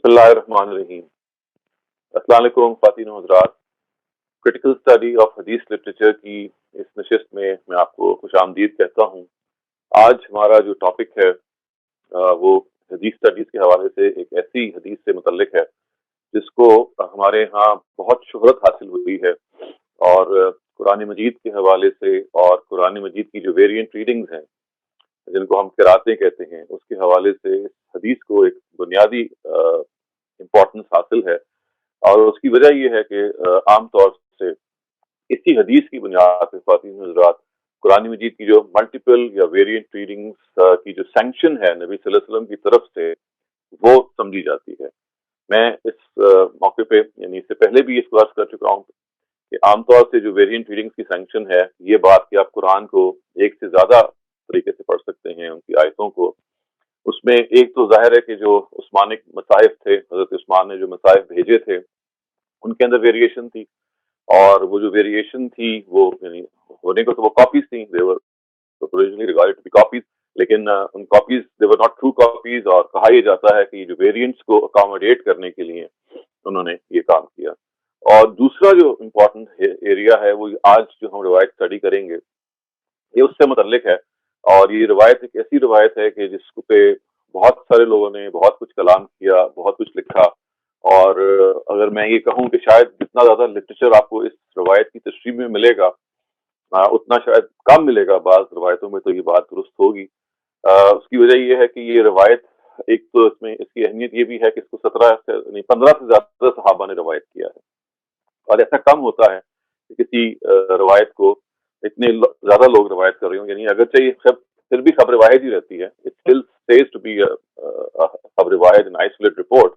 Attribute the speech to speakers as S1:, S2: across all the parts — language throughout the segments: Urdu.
S1: بسم اللہ الرحمن الرحیم۔ السلام علیکم خواتین و حضرات، کرٹیکل اسٹڈی آف حدیث لٹریچر کی اس نشست میں آپ کو خوش آمدید کہتا ہوں۔ آج ہمارا جو ٹاپک ہے وہ حدیث اسٹڈیز کے حوالے سے ایک ایسی حدیث سے متعلق ہے جس کو ہمارے ہاں بہت شہرت حاصل ہوئی ہے، اور قرآن مجید کے حوالے سے اور قرآن مجید کی جو ویریئنٹ ریڈنگز ہیں جن کو ہم قراتیں کہتے ہیں، اس کے حوالے سے اس حدیث کو ایک بنیادی امپورٹنس حاصل ہے۔ اور اس کی وجہ یہ ہے کہ عام طور سے اسی حدیث کی بنیاد پہ خواتین حضرات قرآن مجید کی جو ملٹیپل یا ویریئنٹ ریڈنگز کی جو سینکشن ہے نبی صلی اللہ علیہ وسلم کی طرف سے، وہ سمجھی جاتی ہے۔ میں اس موقع پہ یعنی اس سے پہلے بھی اس کو عرض کر چکا ہوں کہ عام طور سے جو ویریئنٹ ریڈنگز کی سینکشن ہے، یہ بات کہ آپ قرآن کو ایک سے زیادہ طریقے سے پڑھ سکتے ہیں، ان کی آیتوں کو۔ اس میں ایک تو ظاہر ہے کہ جو عثمانک مصاحف تھے، حضرت عثمان نے جو مصاحف بھیجے تھے ان کے اندر ویریشن تھی، اور وہ جو ویریشن تھی وہ یعنی ہونے کو تو وہ کاپیز تھیں، they were originally regarded to be copies، لیکن ان copies they were not true copies، اور کہا یہ جاتا ہے کہ یہ جو ویریئنٹس کو اکاموڈیٹ کرنے کے لیے انہوں نے یہ کام کیا۔ اور دوسرا جو امپورٹنٹ ایریا ہے وہ آج جو ہم روایت اسٹڈی کریں گے یہ اس سے متعلق ہے، اور یہ روایت ایک ایسی روایت ہے کہ جس پہ بہت سارے لوگوں نے بہت کچھ کلام کیا، بہت کچھ لکھا، اور اگر میں یہ کہوں کہ شاید جتنا زیادہ لٹریچر آپ کو اس روایت کی تشریح میں ملے گا اتنا شاید کم ملے گا بعض روایتوں میں، تو یہ بات درست ہوگی۔ اس کی وجہ یہ ہے کہ یہ روایت ایک تو اس میں اس کی اہمیت یہ بھی ہے کہ اس کو 15 سے زیادہ صحابہ نے روایت کیا ہے، اور ایسا کم ہوتا ہے کہ کسی روایت کو اتنے زیادہ لوگ روایت کر رہے ہوں، یعنی اگرچہ یہ پھر بھی خبر واحد ہی رہتی ہے، it still stays to be a خبر واحد an isolated report,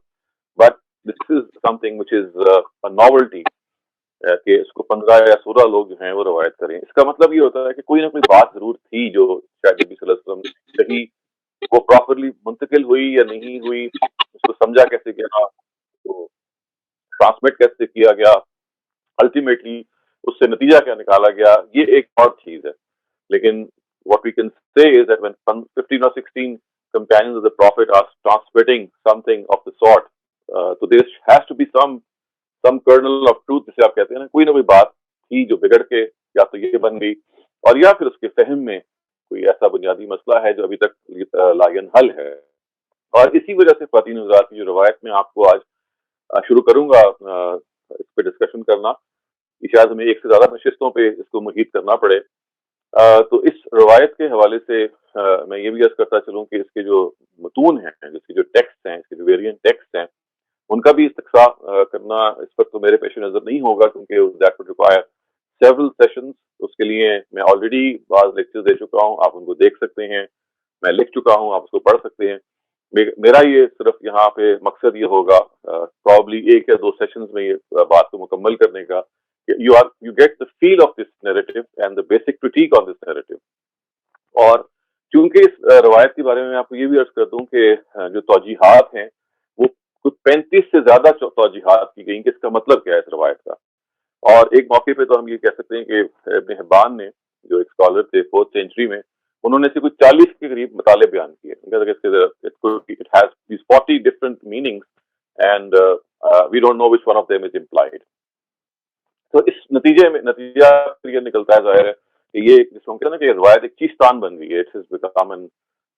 S1: but this is something which is a novelty، کہ اس کو 15 یا 16 لوگ جو ہیں وہ روایت کریں۔ اس کا مطلب یہ ہوتا ہے کہ کوئی نہ کوئی بات ضرور تھی جو شاید نبی صلی اللہ علیہ وسلم نے کہی، وہ پراپرلی منتقل ہوئی یا نہیں ہوئی، اس کو سمجھا کیسے گیا، ٹرانسمٹ کیسے کیا گیا، الٹیمیٹلی اس سے نتیجہ کیا نکالا گیا، یہ ایک اور چیز ہے۔ لیکن what we can say is that when 15 or 16 companions of the Prophet are transmitting something of the sort, so there has to be some kernel of truth، جسے آپ کہتے ہیں نا، کوئی نہ کوئی بات تھی جو بگڑ کے یا تو یہ بن گئی، اور یا پھر اس کے فہم میں کوئی ایسا بنیادی مسئلہ ہے جو ابھی تک لا ینحل ہے۔ اور اسی وجہ سے خواتین حضرات کی جو روایت میں آپ کو آج شروع کروں گا اس پہ ڈسکشن کرنا، شاید ہمیں ایک سے زیادہ نشستوں پہ اس کو محیط کرنا پڑے۔ تو اس روایت کے حوالے سے میں یہ بھی عرض کرتا چلوں کہ اس کے جو متون ہیں، جس کے جو ٹیکسٹ ہیں، اس کے جو ویریئنٹ ٹیکسٹ ہیں، ان کا بھی استقصاء کرنا اس وقت تو میرے پیش نظر نہیں ہوگا، کیونکہ that would require several sessions. اس کے لیے میں آلریڈی بعض لیکچر دے چکا ہوں، آپ ان کو دیکھ سکتے ہیں، میں لکھ چکا ہوں، آپ اس کو پڑھ سکتے ہیں۔ میرا یہ صرف یہاں پہ مقصد یہ ہوگا پرابلی 1 یا 2 سیشنز میں یہ بات کو مکمل کرنے کا، you get the feel of this narrative and the basic critique on this narrative۔ اور چونکہ اس روایت کے بارے میں آپ کو یہ بھی عرض کر دوں کہ جو توجیحات ہیں وہ کچھ 35 سے زیادہ توجیحات کی گئی کہ اس کا مطلب کیا ہے اس روایت کا۔ اور ایک موقع پہ تو ہم یہ کہہ سکتے ہیں کہ ابن حبان نے جو ایک اسکالر تھے 4th سینچری میں، انہوں نے سے کچھ 40 کے قریب مطالب بیان کیے۔ It has these 40 different meanings and we don't know which one of them is implied۔ تو اس نتیجہ یہ نکلتا ہے ظاہر ہے کہ یہ جس کو کہتے ہیں نا کہ روایت ایک چیستان بن گئی ہے، it has become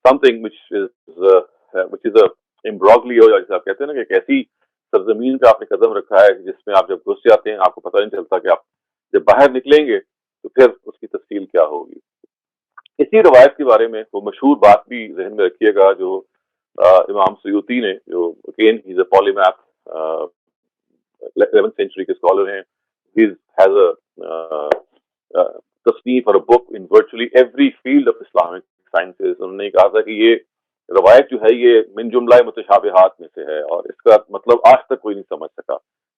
S1: something which is a imbroglio، جیسے آپ کہتے ہیں نا کہ ایک ایسی سرزمین پہ آپ نے قدم رکھا ہے جس میں آپ جب گھس جاتے ہیں آپ کو پتہ نہیں چلتا کہ آپ جب باہر نکلیں گے تو پھر اس کی تفصیل کیا ہوگی۔ اسی روایت کے بارے میں وہ مشہور بات بھی ذہن میں رکھیے گا جو امام سیوطی نے، جو again he is a polymath, 11th century کے اسکالر ہیں، he has a تصنیف اور بک in virtually every field of Islamic sciences۔ انہوں نے کہا تھا کہ یہ روایت جو ہے یہ من جملہ متشابہات میں سے ہے، اور اس کا مطلب آج تک کوئی نہیں سمجھ سکا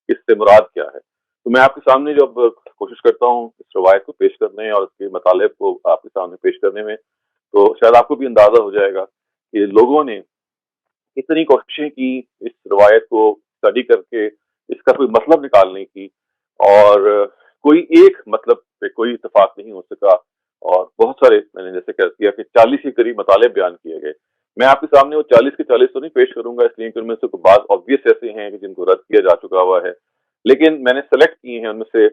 S1: اس سے مراد کیا ہے۔ تو میں آپ کے سامنے جب کوشش کرتا ہوں اس روایت کو پیش کرنے اور اس کے مطالب کو آپ کے سامنے پیش کرنے میں، تو شاید آپ کو بھی اندازہ ہو جائے گا کہ لوگوں نے اتنی کوششیں کی اس روایت کو اسٹڈی کر کے اس کا کوئی مطلب نکالنے کی، اور کوئی ایک مطلب پہ کوئی اتفاق نہیں ہو سکا، اور بہت سارے میں نے جیسے کہہ دیا کہ 40 کے قریب مطالب بیان کیے گئے۔ میں آپ کے سامنے وہ 40 کے 40 تو نہیں پیش کروں گا، اس لیے کہ ان میں سے بعض آبویس ایسے ہیں کہ جن کو رد کیا جا چکا ہوا ہے، لیکن میں نے سلیکٹ کیے ہیں ان میں سے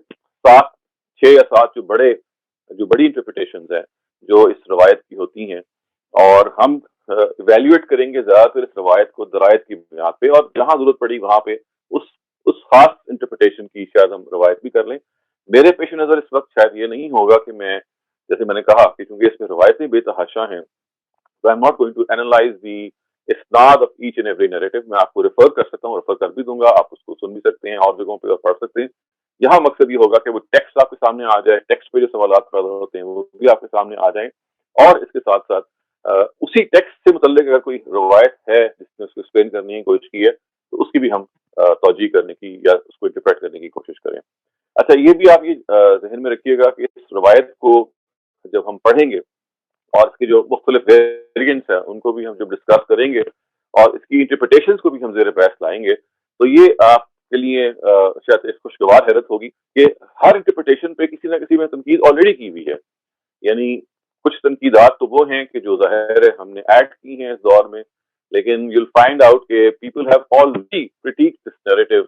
S1: 6 یا 7 جو بڑی انٹرپریٹیشنز ہیں جو اس روایت کی ہوتی ہیں، اور ہم ایویلیویٹ کریں گے زیادہ تر اس روایت کو درایت کی بنیاد پہ، اور جہاں ضرورت پڑی وہاں پہ اس خاص انٹرپریٹیشن کی شاید ہم روایت بھی کر لیں۔ میرے پیش نظر اس وقت شاید یہ نہیں ہوگا کہ میں، جیسے میں نے کہا کہ چونکہ اس میں روایتیں بے تحاشا ہیں، so I'm not going to analyze the اسناد of each and every narrative۔ میں آپ کو ریفر کر سکتا ہوں، ریفر کر بھی دوں گا، آپ اس کو سن بھی سکتے ہیں اور جگہوں پہ اور پڑھ سکتے ہیں۔ یہاں مقصد یہ ہوگا کہ وہ ٹیکسٹ آپ کے سامنے آ جائے، ٹیکسٹ پہ جو سوالات پیدا ہوتے ہیں وہ بھی آپ کے سامنے آ جائیں، اور اس کے ساتھ ساتھ اسی ٹیکسٹ سے متعلق اگر کوئی روایت ہے جس نے اس کو ایکسپلین کرنے کی کوشش کی ہے تو اس کی بھی ہم توجہ کرنے کی یا اس کو انٹرپریٹ کرنے کی کوشش کریں۔ اچھا، یہ بھی آپ یہ ذہن میں رکھیے گا کہ اس روایت کو جب ہم پڑھیں گے اور اس کے جو مختلف ویریئنٹس ہیں ان کو بھی ہم جب ڈسکس کریں گے اور اس کی انٹرپریٹیشنز کو بھی ہم زیر بحث لائیں گے، تو یہ آپ کے لیے شاید ایک خوشگوار حیرت ہوگی کہ ہر انٹرپریٹیشن پہ کسی نہ کسی میں تنقید آلریڈی کی ہوئی ہے۔ یعنی کچھ تنقیدات تو وہ ہیں کہ جو ظاہر ہے ہم نے ایڈ کی ہیں اس دور میں، لیکن یو ول فائنڈ آؤٹ کہ people have already critiqued this narrative,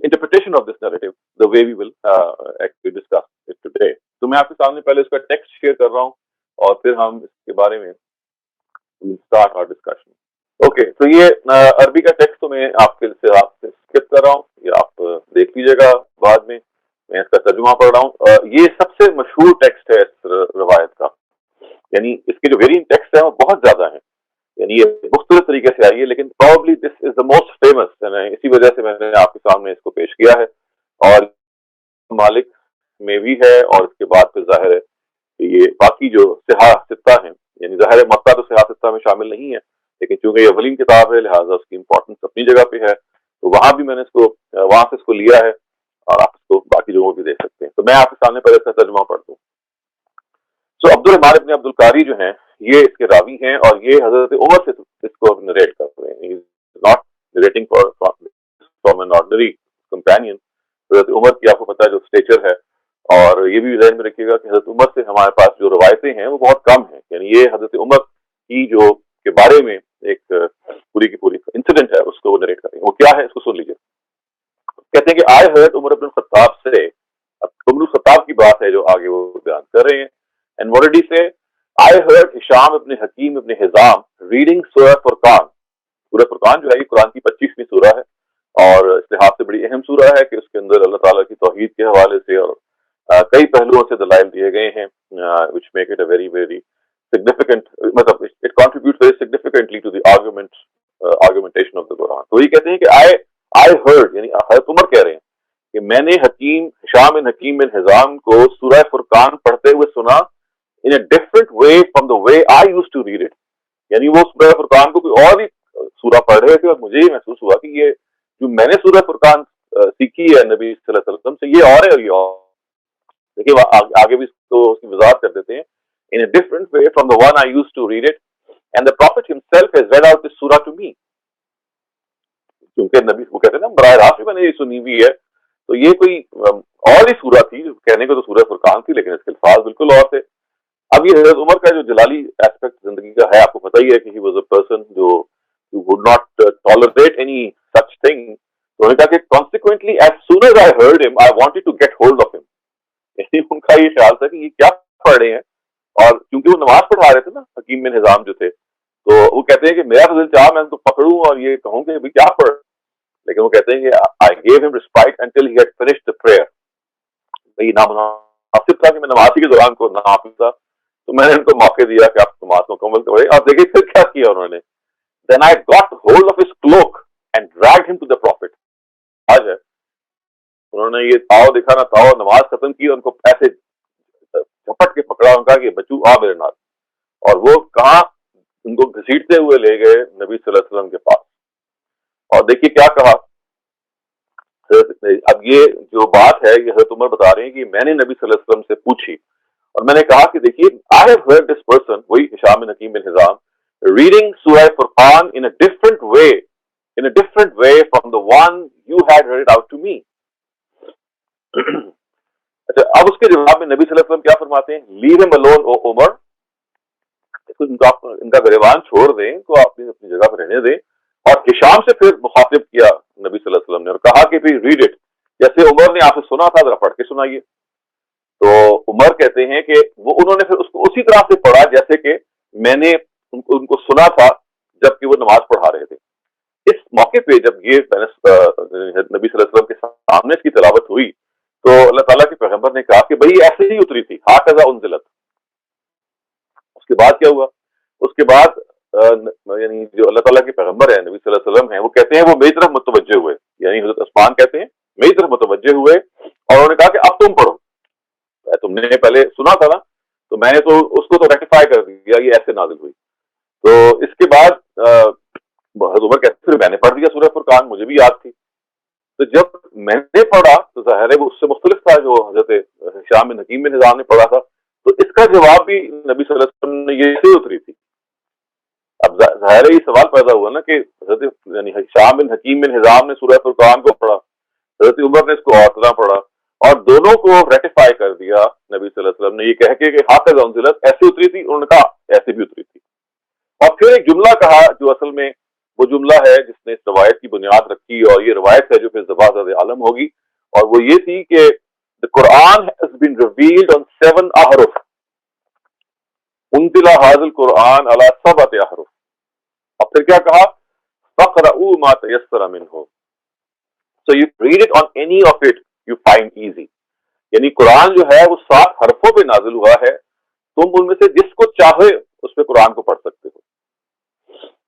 S1: interpretation of this narrative the way we will actually discuss it today۔ تو میں آپ کے سامنے پہلے اس کا ٹیکسٹ شیئر کر رہا ہوں اور پھر ہم اس کے بارے میں اسٹارٹ اور ڈسکشن۔ اوکے، تو یہ عربی کا ٹیکسٹ تو میں آپ سے اسکپ کر رہا ہوں، یہ آپ دیکھ لیجیے گا بعد میں اس کا ترجمہ پڑھ رہا ہوں۔ یہ سب سے مشہور ٹیکسٹ ہے اس روایت کا، یعنی اس کے جو ویریئنٹ ٹیکسٹ ہیں وہ بہت زیادہ ہیں، یعنی یہ مختلف طریقے سے آئی ہے، لیکن probably this is the most famous, اسی وجہ سے میں نے آپ کے سامنے اس کو پیش کیا ہے۔ اور مالک میں بھی ہے، اور اس کے بعد پھر ظاہر ہے کہ یہ باقی جو صحاح ستہ ہیں، یعنی ظاہر ہے مکہ تو صحاح ستہ میں شامل نہیں ہے، لیکن چونکہ یہ اولین کتاب ہے لہٰذا اس کی امپورٹنس اپنی جگہ پہ ہے، تو وہاں بھی میں نے اس کو وہاں سے اس کو لیا ہے، اور آپ اس کو باقی جگہوں بھی دیکھ سکتے ہیں۔ تو میں آپ کے سامنے پہلے اس کا ترجمہ پڑھ دوں۔ سو عبدالرحمن ابن عبدالقاری جو ہیں یہ اس کے راوی ہیں، اور یہ حضرت عمر سے اس کو نریٹ کر رہے ہیں، not narrating from an ordinary companion. حضرت عمر کی آپ کو پتا ہے جو اسٹیچر ہے، اور یہ بھی ذہن میں رکھیے گا کہ حضرت عمر سے ہمارے پاس جو روایتیں ہیں وہ بہت کم ہیں، یعنی یہ حضرت عمر کی جو کے بارے میں ایک پوری کی پوری انسیڈنٹ ہے اس کو وہ نریٹ کریں گے۔ وہ کیا ہے اس کو سن لیجیے۔ کہتے ہیں کہ آئے حضرت عمر بن الخطاب سے، عمر الخطاب کی بات ہے جو آگے وہ بیان کر رہے ہیں۔ And what did he say? I heard Hisham ibn Hakim ibn Hizam reading Surah Furqan۔ سورہ فرقان جو ہے یہ قرآن کی 25ویں سورہ ہے، اور اس لحاظ سے بڑی اہم سورہ ہے کہ اس کے اندر اللہ تعالیٰ کی توحید کے حوالے سے اور کئی پہلوؤں سے دلائل دیے گئے ہیں which make it a very very significant، مطلب it contributes very significantly to the argumentation of the Quran۔ تو یہ کہتے ہیں کہ I heard، یعنی حضرت عمر کہہ رہے ہیں کہ میں نے ہشام بن حکیم بن حزام کو سورہ فرقان پڑھتے ہوئے سنا in a different way from the way I used to read it۔ یعنی وہ سورہ فرقان کو کوئی اور ہی سورہ پڑھ رہے تھے، اور مجھے یہ محسوس ہوا کہ یہ جو میں نے سورہ فرقان سیکھی ہے نبی صلی اللہ علیہ وسلم سے، یہ اور ہے اور یہ اور۔ دیکھیے آگے بھی اس کی وضاحت کر دیتے ہیں in a different way from the one I used to read it and the prophet himself has read out this surah to me۔ کیونکہ نبی وہ کہتے ہیں نا براہ راست میں نے یہ سنی ہوئی ہے، تو یہ کوئی اور ہی سورہ تھی، کہنے کو تو سورہ فرقان تھی لیکن اس کے الفاظ بالکل اور تھے۔ اب یہ حضرت عمر کا جو جلالی ایسپیکٹ زندگی کا ہے آپ کو پتہ ہی ہے کہ he was a person جو would not tolerate any such thing۔ تو انہوں نے کہا کہ consequently as soon as I heard him I wanted to get hold of him۔ یعنی ان کا یہ خیال تھا کہ یہ کیا پڑھ رہے ہیں، اور کیونکہ وہ نماز پڑھا رہے تھے نا حکیم بن حزام جو تھے، تو وہ کہتے ہیں کہ میرا تو دل چاہا میں ان کو پکڑوں اور یہ کہوں کہ بھائی کیا پڑھ، لیکن وہ کہتے ہیں کہ I gave him respite until he had finished the prayer۔ یہ نامناسب تھا کہ میں نماز کے دوران کو نہ پڑھتا، تو میں نے ان کو موقع دیا کہ آپ نماز مکمل کریں۔ آپ دیکھیں پھر کیا کیا انہوں نے، then I got hold of his cloak and dragged him to the prophet۔ آج ہے انہوں نے یہ تاؤ دکھا نہ تاؤ، نماز ختم کی، ان کو ایسے جھپٹ کے پکڑا، ان کا کہ بچو آ میرے نال، اور وہ کہاں ان کو گھسیٹتے ہوئے لے گئے نبی صلی اللہ علیہ وسلم کے پاس۔ اور دیکھیے کیا کہا، اب یہ جو بات ہے یہ حضرت عمر بتا رہے ہیں کہ میں نے نبی صلی اللہ علیہ وسلم سے پوچھی، اور میں نے کہا کہ دیکھیے I have heard this person، وہی ہشام بن حکیم بن حزام، reading Surah Furqan in a different way from the one you had read it out to me۔ اچھا، اب اس کے جواب میں نبی صلی اللہ علیہ وسلم کیا فرماتے ہیں، leave him alone O Umar۔ ان کا گریبان چھوڑ دیں، تو آپ اپنی جگہ پہ رہنے دیں. اور ہشام سے پھر مخاطب کیا نبی صلی اللہ علیہ وسلم نے اور کہا کہ ریڈ اٹ، جیسے عمر نے آپ سے سنا تھا ذرا پڑھ کے سنائیے. تو عمر کہتے ہیں کہ انہوں نے پھر اس کو اسی طرح سے پڑھا جیسے کہ میں نے ان کو سنا تھا جبکہ وہ نماز پڑھا رہے تھے. اس موقع پہ جب یہ نبی صلی اللہ علیہ وسلم کے سامنے اس کی تلاوت ہوئی تو اللہ تعالیٰ کے پیغمبر نے کہا کہ بھئی ایسے ہی اتری تھی، ہاکذا انزلت. اس کے بعد کیا ہوا؟ اس کے بعد یعنی جو اللہ تعالیٰ کے پیغمبر ہیں نبی صلی اللہ علیہ وسلم ہیں، وہ کہتے ہیں وہ میری طرف متوجہ ہوئے، یعنی حضرت عثمان کہتے ہیں میری طرف متوجہ ہوئے اور انہوں نے کہا کہ اب تم پڑھو. تم نے پہلے سنا تھا نا، تو میں نے تو اس کو تو ریکٹیفائی کر دیا، یہ ایسے نازل ہوئی. تو اس کے بعد حضرت عمر کہتے پھر میں نے پڑھ دیا سورہ فرقان، مجھے بھی یاد تھی. تو جب میں نے پڑھا تو ظاہر ہے وہ اس سے مختلف تھا جو حضرت ہشام بن حکیم بن حزام نے پڑھا تھا. تو اس کا جواب بھی نبی صلی اللہ علیہ وسلم نے یہ سے اتری تھی. اب ظاہر ہے یہ سوال پیدا ہوا نا کہ حضرت یعنی ہشام بن حکیم بن حزام نے سورہ فرقان کو پڑھا، حضرت عمر نے اس کو اور طرح پڑھا اور دونوں کو ریکٹیفائی کر دیا نبی صلی اللہ علیہ وسلم نے یہ کہہ کے کہ حافظ انزلت ایسے اتری تھی، انہوں نے کہا ایسے بھی اتری تھی. اور پھر ایک جملہ کہا جو اصل میں وہ جملہ ہے جس نے اس روایت کی بنیاد رکھی، اور یہ روایت ہے جو پھر زبردست عالم ہوگی، اور وہ یہ تھی کہ the Quran has been revealed on 7 ahruf. انزل هذا القرآن على 7 احرف. اور پھر کیا کہا؟ فَقْرَؤُوا مَا تَيَسَّرَ مِنْهُ. So you read it on any of it you find easy. یعنی قرآن جو ہے وہ 7 حرفوں پہ نازل ہوا ہے، تم ان میں سے جس کو چاہے اس پہ قرآن کو پڑھ سکتے ہو.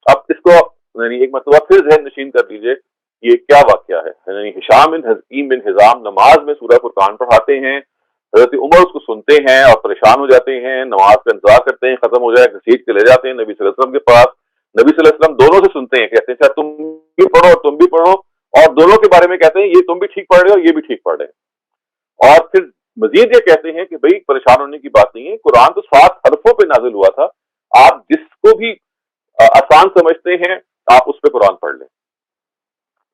S1: اب اس کو یعنی ایک مرتبہ پھر ذہن نشین کر لیجئے یہ کیا واقعہ ہے. یعنی ہشام بن حکیم بن حزام نماز میں سورہ فرقان پڑھاتے ہیں، حضرت عمر اس کو سنتے ہیں اور پریشان ہو جاتے ہیں، نماز کا انتظار کرتے ہیں ختم ہو جائے، گھسیٹ کے لے جاتے ہیں نبی صلی اللہ علیہ وسلم کے پاس. نبی صلی اللہ علیہ وسلم دونوں سے سنتے ہیں، کہتے ہیں اچھا تم بھی پڑھو اور تم بھی پڑھو، اور دونوں کے بارے میں کہتے ہیں یہ تم بھی ٹھیک پڑھ رہے ہو یہ بھی ٹھیک پڑھ رہے ہیں. اور پھر مزید یہ کہتے ہیں کہ بھئی پریشان ہونے کی بات نہیں ہے، قرآن تو 7 حرفوں پہ نازل ہوا تھا، آپ جس کو بھی آسان سمجھتے ہیں آپ اس پہ قرآن پڑھ لیں.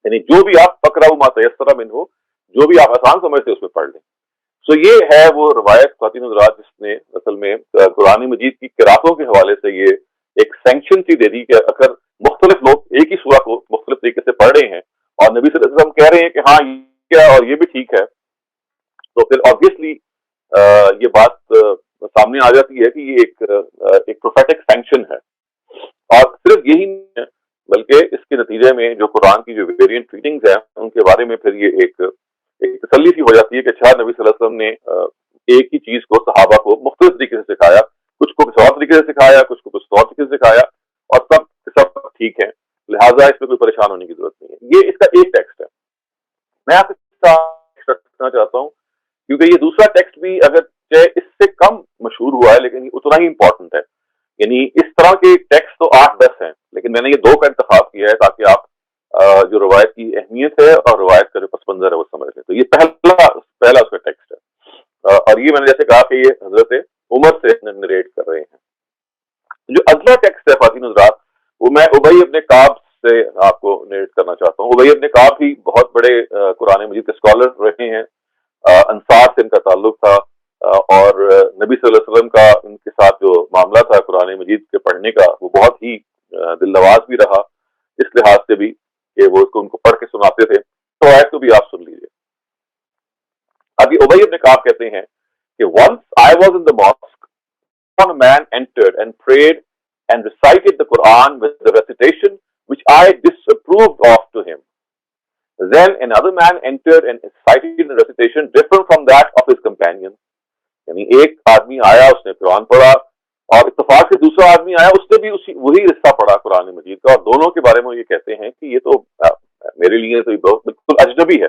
S1: یعنی جو بھی آپ فقرؤوا ما تیسر منہ، جو بھی آپ آسان سمجھتے ہیں اس پہ پڑھ لیں. سو یہ ہے وہ روایت خواتین حضرات جس نے اصل میں قرآن مجید کی قراتوں کے حوالے سے یہ ایک سینکشن سی دے دی کہ اگر مختلف لوگ ایک ہی سورہ کو مختلف طریقے سے پڑھ رہے ہیں اور نبی صلی اللہ علیہ وسلم کہہ رہے ہیں کہ ہاں یہ کیا اور یہ بھی ٹھیک ہے، تو پھر آبویسلی یہ بات سامنے آ جاتی ہے کہ یہ ایک پروفیٹک سینکشن ہے. اور صرف یہی نہیں ہے بلکہ اس کے نتیجے میں جو قرآن کی جو ویریئنٹ ریڈنگز ہیں ان کے بارے میں پھر یہ ایک تسلی سی ہو جاتی ہے کہ اچھا نبی صلی اللہ علیہ وسلم نے ایک ہی چیز کو صحابہ کو مختلف طریقے سے سکھایا، کچھ کو کسی اور طریقے سے سکھایا، کچھ کو کچھ اور طریقے سے سکھایا، اور سب ٹھیک ہے، لہٰذا اس میں کوئی پریشان ہونے کی ضرورت نہیں ہے. یہ اس کا ایک ٹیکسٹ ہے. میں آپ سے رکھنا چاہتا ہوں کیونکہ یہ دوسرا ٹیکسٹ بھی اگر اس سے کم مشہور ہوا ہے لیکن اتنا ہی امپورٹنٹ ہے. یعنی اس طرح کے ٹیکسٹ تو 8-10 ہیں لیکن میں نے یہ 2 کا انتخاب کیا ہے تاکہ آپ جو روایت کی اہمیت ہے اور روایت کا جو پس منظر ہے وہ سمجھ لیں. تو یہ پہلا اس کا ٹیکسٹ ہے، اور یہ میں نے جیسے کہا کہ یہ حضرت عمر سے نریٹ کر رہے ہیں. جو اگلا ٹیکسٹ ہے خواتین حضرات وہ میں ابی ابن کعب سے آپ کو نریٹ کرنا چاہتا ہوں. ابی ابن کعب بھی بہت بڑے قرآن مجید کے اسکالر رہے ہیں، انصار سے ان کا تعلق تھا، اور نبی صلی اللہ علیہ وسلم کا ان کے ساتھ جو معاملہ تھا قرآن مجید کے پڑھنے کا وہ بہت ہی دل نواز بھی رہا اس لحاظ سے بھی کہ وہ اس کو ان کو پڑھ کے سناتے تھے. تو آیت کو بھی آپ سن لیجیے. ابھی ابی ابن کعب کہتے ہیں کہ once I was in the mosque, one man entered and prayed and recited the Quran with the recitation which I disapproved of to him. Then another man entered and recited the recitation different from that of his companion. یعنی ایک آدمی آیا اس نے قرآن پڑھا اور اتفاق سے دوسرا آدمی آیا اس نے بھی وہی حصہ پڑھا قرآن مجید کا، اور دونوں کے بارے میں یہ کہتے ہیں کہ یہ تو میرے لیے تو بالکل اجنبی ہے.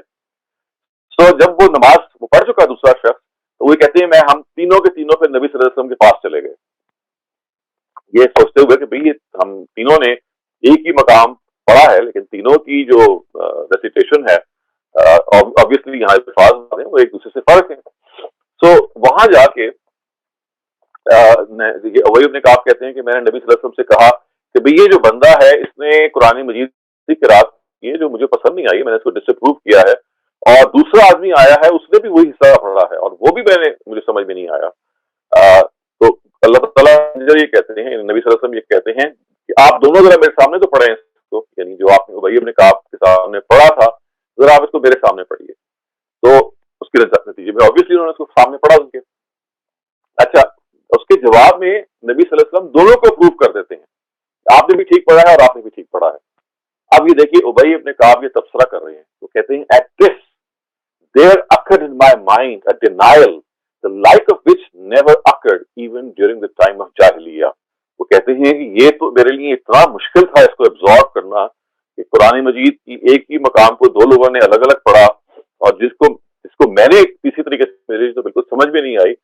S1: سو جب وہ نماز وہ پڑھ چکا دوسرا شخص تو وہ کہتے ہیں ہم تینوں کے تینوں پھر نبی صلی اللہ علیہ وسلم کے پاس چلے گئے، یہ سوچتے ہوئے کہ بھئی ہم تینوں نے ایک ہی مقام پڑھا ہے لیکن تینوں کی جو ریسیٹیشن ہے obviously یہاں الفاظ ہیں وہ ایک دوسرے سے فرق ہیں. سو وہاں جا کے ابی ابن کعب کہتے ہیں کہ میں نے نبی صلی اللہ علیہ وسلم سے کہا کہ بھئی یہ جو بندہ ہے اس نے قرآن مجید کی قرات کی ہے جو مجھے پسند نہیں آئی، میں نے اس کو ڈس اپروو کیا ہے، اور دوسرا آدمی آیا ہے اس نے بھی وہی حصہ پڑھا ہے اور وہ بھی مجھے سمجھ میں نہیں آیا. تو اللہ تعالیٰ ادھر یہ کہتے ہیں نبی صلی اللہ علیہ وسلم یہ کہتے ہیں کہ آپ دونوں ذرا میرے سامنے تو پڑھیں اس کو، یعنی جو آپ نے ابی ابن کعب کے سامنے پڑھا تھا ذرا آپ اس کو میرے سامنے پڑھیے. تو اس کے نتیجے میں آبویسلی انہوں نے اس کو سامنے پڑھا ان کے. اچھا اس کے جواب میں نبی صلی اللہ علیہ وسلم دونوں کو پروف کر دیتے ہیں آپ نے بھی ٹھیک پڑھا ہے اور آپ نے بھی ٹھیک پڑھا ہے. اب یہ دیکھیے ابی ابن کعب یہ تبصرہ کر رہے ہیں، وہ کہتے ہیں at this there occurred in my mind a denial the like of which never occurred even during the time of Jahiliyyah. وہ کہتے ہیں کہ یہ تو میرے لیے اتنا مشکل تھا اس کو ایبزارب کرنا کہ قرآن مجید کی ایک ہی مقام کو دو لوگوں نے الگ الگ پڑھا، اور جس کو میں نے کسی طریقے سے میرے تو بالکل سمجھ میں نہیں آئی،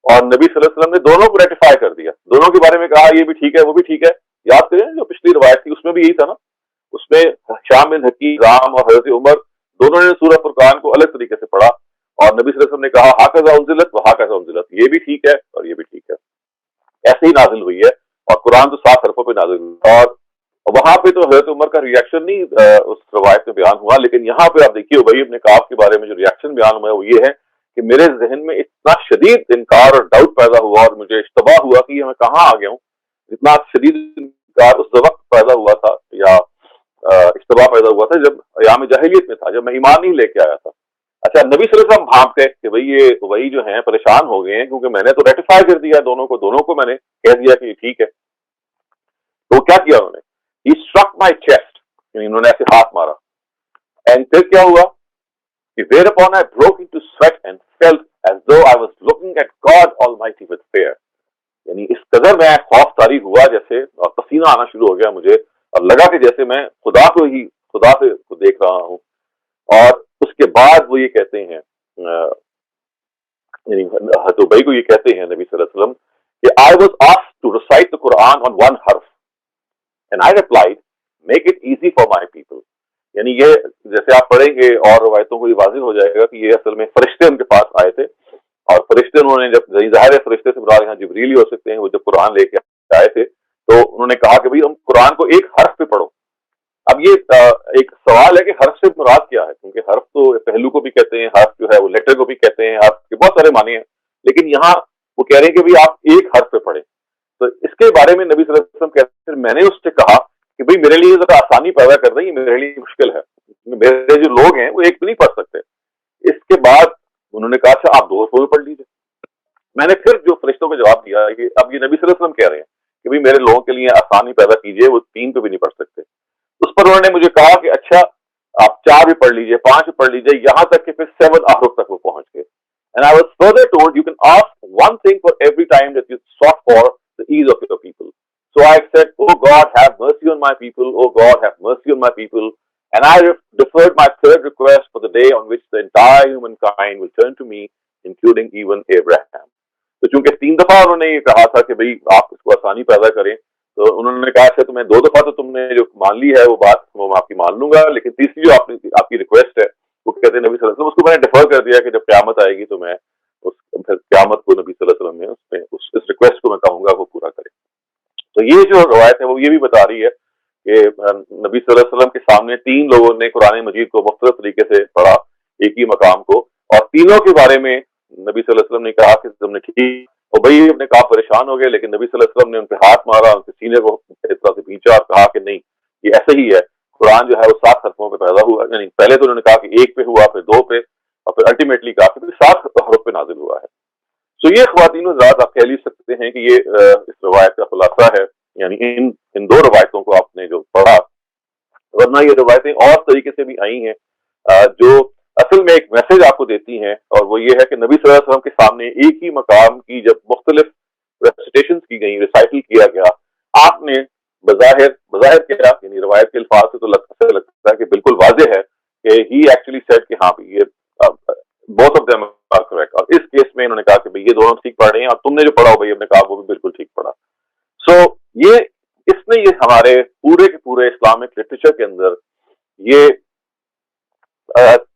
S1: اور نبی صلی اللہ علیہ وسلم نے دونوں کو ریٹیفائی کر دیا، دونوں کے بارے میں کہا یہ بھی ٹھیک ہے وہ بھی ٹھیک ہے. یاد کریں جو پچھلی روایت تھی اس میں بھی یہی تھا نا، اس میں شام بن حکیم رام اور حضرت عمر دونوں نے سورہ فرقان کو الگ طریقے سے پڑھا، اور نبی صلی اللہ علیہ وسلم نے کہا ہاکذا انزلت و ہاکذا انزلت، یہ بھی ٹھیک ہے اور یہ بھی ٹھیک ہے، ایسے ہی نازل ہوئی ہے. اور قرآن تو 7 حرفوں پہ نازل ہوئی، اور وہاں پہ تو حضرت عمر کا ریئیکشن نہیں اس روایت میں بیان ہوا، لیکن یہاں پہ آپ دیکھیے ابی ابن کعب کے بارے میں جو ریئیکشن بیان ہوا ہے وہ یہ ہے کہ میرے ذہن میں اتنا شدید انکار اور ڈاؤٹ پیدا ہوا اور مجھے اشتباہ ہوا کہ میں کہاں آ گیا ہوں. اتنا شدید انکار اس وقت پیدا ہوا تھا، یا اشتباہ پیدا ہوا تھا جب ایام جاہلیت میں تھا، جب میں ایمان نہیں لے کے آیا تھا. اچھا نبی صلی اللہ علیہ وسلم بھانپ گئے کہ بھئی یہ وہی جو ہیں پریشان ہو گئے ہیں کیونکہ میں نے تو ریٹیفائی کر دیا دونوں کو میں نے کہہ دیا کہ یہ ٹھیک ہے. تو کیا کیا انہوں نے؟ He struck my chest، یعنی انہوں نے ایسے ہاتھ مارا. اینڈ پھر کیا ہوا کہ whereupon I broke into sweat and felt as though I was looking at God Almighty with fear. یعنی اس قدر میں خوف طاری ہوا جیسے، اور پسینہ آنا شروع ہو گیا مجھے، اور لگا کہ جیسے میں خدا سے دیکھ رہا ہوں. اور اس کے بعد وہ یہ کہتے ہیں یعنی حضرت ابی کو یہ کہتے ہیں نبی صلی اللہ علیہ وسلم کہ I was asked to recite the Quran on one harf and I replied make it easy for my people. یعنی یہ جیسے آپ پڑھیں گے اور روایتوں کو یہ واضح ہو جائے گا کہ یہ اصل میں فرشتے ان کے پاس آئے تھے، اور فرشتے انہوں نے جب ظاہر ہے فرشتے سے مراد یہاں جبریل ہی ہو سکتے ہیں، وہ جب قرآن لے کے آئے تھے تو انہوں نے کہا کہ بھئی ہم قرآن کو ایک حرف پہ پڑھو. اب یہ ایک سوال ہے کہ حرف سے مراد کیا ہے، کیونکہ حرف تو پہلو کو بھی کہتے ہیں، حرف جو ہے وہ لیٹر کو بھی کہتے ہیں، حرف کے بہت سارے معنی ہیں، لیکن یہاں وہ کہہ رہے ہیں کہ بھئی آپ ایک حرف پہ پڑھیں. تو اس کے بارے میں نبی صلی اللہ علیہ وسلم کہتے ہیں میں نے اس سے کہا کہ بھئی میرے لیے ذرا آسانی پیدا کر دیں، یہ میرے لیے مشکل ہے، میرے جو لوگ ہیں وہ ایک بھی نہیں پڑھ سکتے. اس کے بعد انہوں نے کہا اچھا آپ 2 رکوع میں پڑھ لیجیے. میں نے پھر جو فرشتوں کو جواب دیا کہ اب یہ نبی صلی اللہ علیہ وسلم کہہ رہے ہیں کہ بھئی میرے لوگوں کے لیے آسانی پیدا کیجیے، وہ 3 پہ بھی نہیں پڑھ سکتے. اس پر انہوں نے مجھے کہا کہ اچھا آپ 4 بھی پڑھ لیجیے، 5 بھی پڑھ لیجیے، یہاں تک کہ پھر 7 احرف تک وہ پہنچ گئے. And I was further told you can ask one thing for every time that you sought for the ease of your people. So I said, oh God, have mercy on my people. Oh God, have mercy on my people. And I deferred my third request for the day on which the entire humankind will turn to me, including even Abraham. تو چونکہ 3 دفعہ انہوں نے یہ کہا تھا کہ بھئی آپ اس کو آسانی پیدا کریں، تو انہوں نے کہا اچھا تمہیں 2 دفعہ تو تم نے جو مان لی ہے وہ بات وہ میں آپ کی مان لوں گا، لیکن تیسری جو آپ کی ریکویسٹ ہے وہ کہتے ہیں نبی صلی اللہ علیہ وسلم اس کو میں نے ڈیفر کر دیا کہ جب قیامت آئے گی تو میں پھر قیامت کو نبی صلی اللہ علیہ وسلم میں اس ریکویسٹ کو میں کہوں گا وہ پورا کرے. تو یہ جو روایت ہے وہ یہ بھی بتا رہی ہے کہ نبی صلی اللہ علیہ وسلم کے سامنے 3 لوگوں نے قرآن مجید کو مختلف طریقے سے پڑھا ایک ہی مقام کو، اور تینوں کے بارے میں نبی صلی اللہ علیہ وسلم نے کہا کہ تم نے ٹھیک، اور بھائی اپنے کہا پریشان ہو گئے، لیکن نبی صلی اللہ علیہ وسلم نے ان پہ ہاتھ مارا، ان کے سینے کو اس طرح سے کھینچا اور کہا کہ نہیں یہ ایسے ہی ہے، قرآن جو ہے وہ 7 حرفوں پہ پیدا ہوا، یعنی پہلے تو انہوں نے کہا کہ 1 پہ ہوا، پھر 2 پہ، اور پھر الٹیمیٹلی کہا کہ 7 حروف پہ نازل ہوا ہے. سو یہ خواتین حضرات آپ کہہ سکتے ہیں کہ یہ اس روایت کا خلاصہ ہے، یعنی ان 2 روایتوں کو آپ نے جو پڑھا، ورنہ یہ روایتیں اور طریقے سے بھی آئی ہیں جو اصل میں ایک میسج آپ کو دیتی ہیں، اور وہ یہ ہے کہ نبی صلی اللہ علیہ وسلم کے سامنے ایک ہی مقام کی جب مختلف ریسائٹیشنز کی گئی، ریسائٹل کیا گیا، آپ نے بظاہر کیا، یعنی روایت کے الفاظ سے تو لگتا ہے کہ بالکل واضح ہے کہ ہی ایکچولی سیڈ کہ ہاں یہ both of them are correct, اور اس کیس میں انہوں نے کہا کہ یہ دونوں ٹھیک پڑھ رہے ہیں، اور تم نے جو پڑھا ہو بھائی ہم نے کہا وہ بھی بالکل ٹھیک پڑھا. سو اس نے یہ ہمارے پورے کے پورے اسلامک لٹریچر کے اندر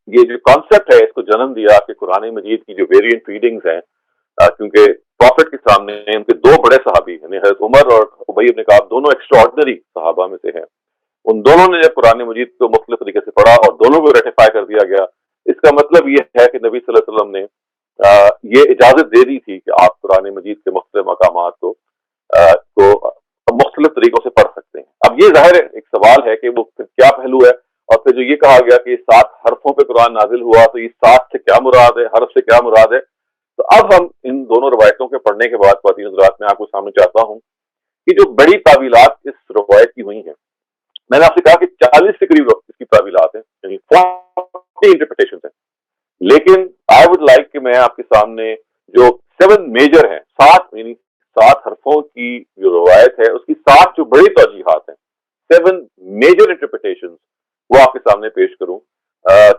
S1: یہ جو کانسیپٹ ہے اس کو جنم دیا کہ قرآن مجید کی جو ویریئنٹ ریڈنگز ہیں، کیونکہ پروفٹ کے سامنے ان کے 2 بڑے صحابی یعنی حضرت عمر اور ابی بن کعب دونوں ایکسٹراڈنری صحابہ میں سے ہیں، ان دونوں نے جب قرآن مجید کو مختلف طریقے سے پڑھا اور دونوں کو ریٹیفائی کر دیا گیا، اس کا مطلب یہ ہے کہ نبی صلی اللہ علیہ وسلم نے یہ اجازت دے دی تھی کہ آپ قرآن مجید کے مختلف مقامات کو کو مختلف طریقوں سے پڑھ سکتے ہیں. اب یہ ظاہر ایک سوال ہے کہ وہ کیا پہلو ہے, اور پھر جو یہ کہا گیا کہ 7 حرفوں پہ قرآن نازل ہوا, تو یہ 7 سے کیا مراد ہے, حرف سے کیا مراد ہے. تو اب ہم ان دونوں روایتوں کے پڑھنے کے بعد خواتین حضرات میں آپ کو سامنے چاہتا ہوں کہ جو بڑی تعویلات اس روایت کی ہوئی ہیں. میں نے آپ سے کہا کہ 40 کے قریب اس کی تعویلات ہیں, یعنی 40 انٹرپریٹیشن ہیں. لیکن آئی وڈ لائک کہ میں آپ کے سامنے جو 7 میجر ہیں, 7 یعنی 7 حرفوں کی جو روایت ہے اس کی 7 جو بڑی توجیحات ہیں, 7 میجر انٹرپریٹیشن, وہ آپ کے سامنے پیش کروں,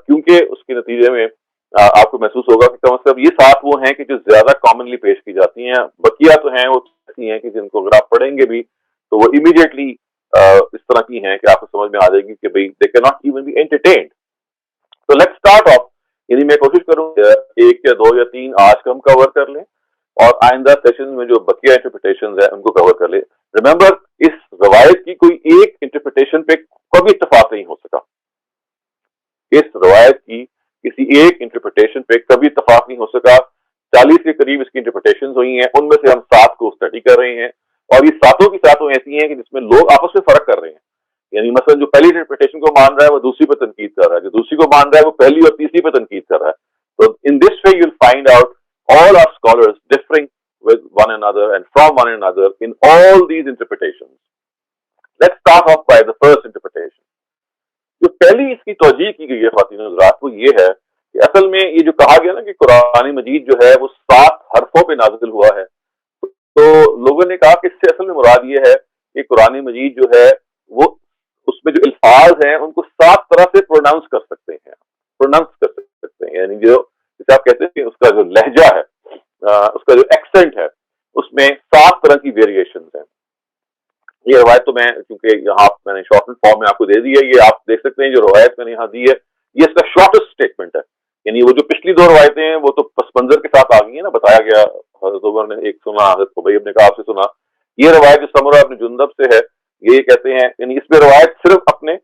S1: کیونکہ اس کے نتیجے میں آپ کو محسوس ہوگا کہ کم از کم یہ 7 وہ ہیں کہ جو زیادہ کامنلی پیش کی جاتی ہیں. بقیہ تو ہیں وہ ایسی ہیں کہ جن کو اگر آپ پڑھیں گے بھی تو وہ امیڈیٹلی اس طرح کی ہیں کہ آپ کو سمجھ میں آ جائے گی کہ بھئی they cannot even be entertained. So let's start off. یعنی میں کوشش کروں 1 یا 2 یا 3 آج کا ہم کور کر لیں, اور آئندہ سیشن میں جو بقیہ انٹرپریٹیشنز ہیں ان کو کور کر لیں. ریمبر, اس روایت کی کوئی ایک انٹرپریٹیشن پہ کبھی اتفاق نہیں ہو سکا. اس روایت کی کسی ایک انٹرپریٹیشن پہ کبھی اتفاق نہیں ہو سکا. 40 کے قریب اس کی انٹرپریٹیشنز ہوئی ہیں, ان میں سے ہم 7 کو اسٹڈی کر رہے ہیں, اور یہ 7 کی 7 ایسی ہیں کہ جس میں لوگ آپس میں فرق کر رہے ہیں. یعنی مثلا جو پہلی انٹرپریٹیشن کو مان رہا ہے وہ دوسری پہ تنقید کر رہا ہے, جو دوسری کو مان رہا ہے وہ پہلی اور تیسری پہ تنقید کر رہا ہے. تو in this way you will find out all our scholars differing with one another and from one another in all these interpretations. Let's start off by the first interpretation. جو پہلی اس کی توجیہ کی گئی ہے خواتین حضرات, وہ یہ ہے کہ اصل میں یہ جو کہا گیا نا کہ قرآن مجید جو ہے وہ 7 حرفوں پہ نازل ہوا ہے, تو لوگوں نے کہا کہ اس سے اصل میں مراد یہ ہے کہ قرآن مجید جو ہے وہ اس میں جو الفاظ ہیں ان کو 7 طرح سے پروناؤنس کر سکتے ہیں, یعنی جو جیسے آپ کہتے ہیں کہ اس کا جو لہجہ ہے, اس کا جو ایکسنٹ ہے, اس میں 7 طرح کی ویریشنز ہیں. یہ روایت تو میں کیونکہ یہاں میں نے شارٹ فارم میں آپ کو دے دی ہے, یہ آپ دیکھ سکتے ہیں جو روایت میں نے یہاں دی ہے یہ اس کا شارٹسٹ اسٹیٹمنٹ ہے. یعنی وہ جو پچھلی 2 روایتیں ہیں وہ تو پس منظر کے ساتھ آ گئی ہیں نا, بتایا گیا حضرت عمر نے ایک سنا, حضرت خبیب نے کہا آپ سے سنا. یہ روایت جو سمرہ ابن جندب سے ہے, یہ کہتے ہیں یعنی اس میں روایت صرف اپنے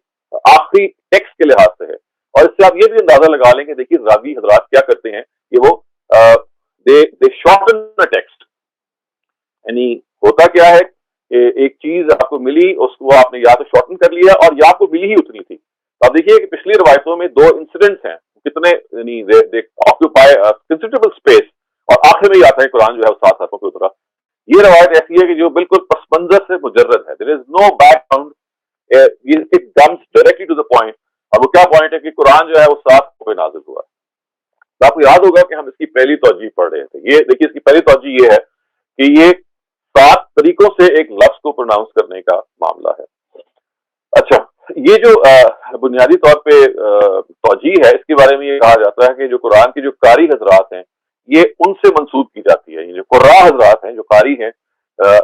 S1: آخری ٹیکسٹ کے لحاظ سے ہے, اور اس سے آپ یہ بھی اندازہ لگا لیں کہ دیکھیے راوی حضرات کیا کرتے ہیں کہ وہ they shorten the text. یعنی ہوتا کیا ہے کہ ایک چیز آپ کو ملی, اس کو آپ نے یا تو شارٹن کر لیا اور یا آپ کو ملی ہی اتنی تھی. تو آپ دیکھیے کہ پچھلی روایتوں میں 2 انسیڈنٹس ہیں, کتنے یعنی they occupy a considerable space, اور آخر میں یہ آتا ہے قرآن جو ہے 7 حرفوں پہ اترا. یہ روایت ایسی ہے کہ جو بالکل پس منظر سے مجرد ہے, there is no background, it comes directly to the point. اب وہ کیا پوائنٹ ہے کہ قرآن جو ہے وہ 7 پہ نازل ہوا. تو آپ کو یاد ہوگا کہ ہم اس کی پہلی توجیہ پڑھ رہے تھے. یہ دیکھیے اس کی پہلی توجیہ یہ ہے کہ یہ 7 طریقوں سے ایک لفظ کو پروناؤنس کرنے کا معاملہ ہے. اچھا, یہ جو بنیادی طور پہ توجیہ ہے, اس کے بارے میں یہ کہا جاتا ہے کہ جو قرآن کے جو قاری حضرات ہیں یہ ان سے منسوب کی جاتی ہے. یہ جو قراء حضرات ہیں, جو قاری ہیں,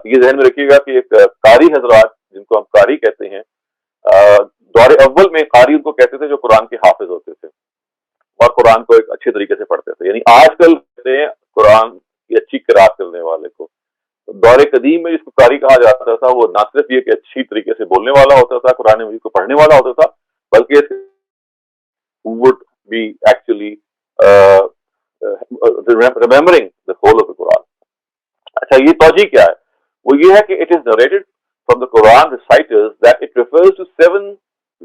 S1: یہ ذہن میں رکھیے گا کہ ایک قاری حضرات جن کو ہم قاری کہتے ہیں, دور اول میں قاری ان کو کہتے تھے جو قرآن کے حافظ ہوتے تھے اور قرآن کو ایک اچھے طریقے سے پڑھتے تھے. یعنی آج کل کہتے ہیں قرآن کی اچھی قراءت کرنے والے کو. دور قدیم میں جس کو قاری کہا جاتا تھا وہ نہ صرف یہ کہ اچھی طریقے سے بولنے والا ہوتا تھا, قرآن مجید کو پڑھنے والا ہوتا تھا, بلکہ would be actually remembering the whole of the Quran. اچھا, یہ توجیہ کیا ہے؟ وہ یہ ہے کہ it is narrated from the Quran reciters that it refers to 7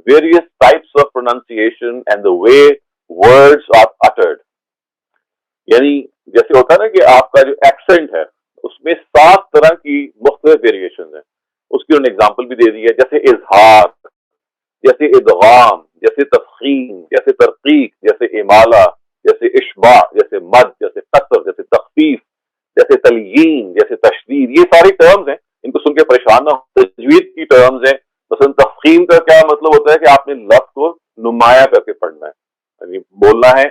S1: various types of pronunciation and the way words are uttered. یعنی جیسے ہوتا ہے نا کہ آپ کا جو ایکسنٹ ہے اس میں 7 طرح کی مختلف ویریشنز ہیں. اس کی انہوں نے اگزامپل بھی دے دی ہے, جیسے اظہار, جیسے ادغام, جیسے تفخیم, جیسے ترقیق, جیسے امالہ, جیسے اشباع, جیسے مد, جیسے قصر, جیسے تخفیف, جیسے تلین, جیسے تشدید. یہ ساری ٹرمز ہیں, ان کو سن کے پریشان نہ ہو. تجوید کی ٹرمز ہیں. مثلا تفخیم کا کیا مطلب ہوتا ہے کہ آپ نے لفظ کو نمایاں کر کے پڑھنا ہے, یعنی بولنا ہے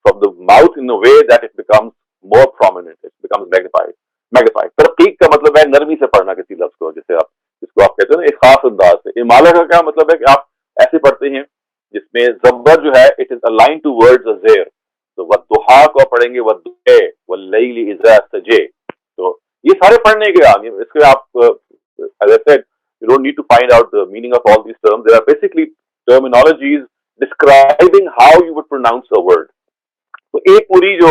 S1: from the mouth in a way that it becomes more prominent, it becomes magnified. ترقیق کا مطلب ہے نرمی سے پڑھنا کسی لفظ کو, جس کو آپ کہتے ہیں نا ایک خاص انداز سے. امالہ کا کیا مطلب ہے کہ آپ ایسے پڑھتے ہیں جس میں زبر جو ہے it is aligned to words of زیر. تو والضحیٰ کو پڑھیں گے والضحیٰ واللیل اذا سجے. تو یہ سارے پڑھنے کے آگے اس کے آپ as I said you don't need to find out the meaning of all these terms. There are basically terminologies describing how you would pronounce a word. تو ایک پوری جو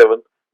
S1: 7,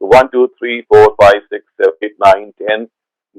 S1: 1 2 3 4 5 6 7 8 9 10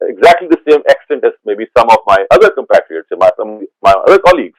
S1: exactly the same accent as maybe some of my other compatriots, my other colleagues.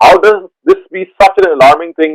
S1: How does this be such an alarming thing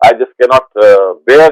S1: I just cannot bear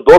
S1: 2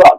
S1: 7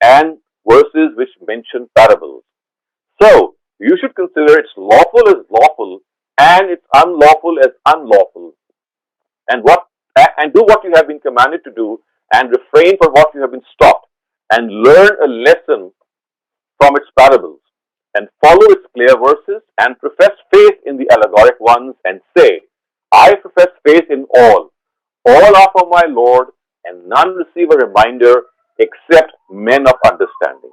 S1: and verses which mention parables. So, you should consider its lawful as lawful and its unlawful as unlawful. And do what you have been commanded to do and refrain from what you have been stopped, and learn a lesson from its parables, and follow its clear verses, and profess faith in the allegoric ones, and say, I profess faith in all. All are from my Lord, and none receive a reminder except men of understanding.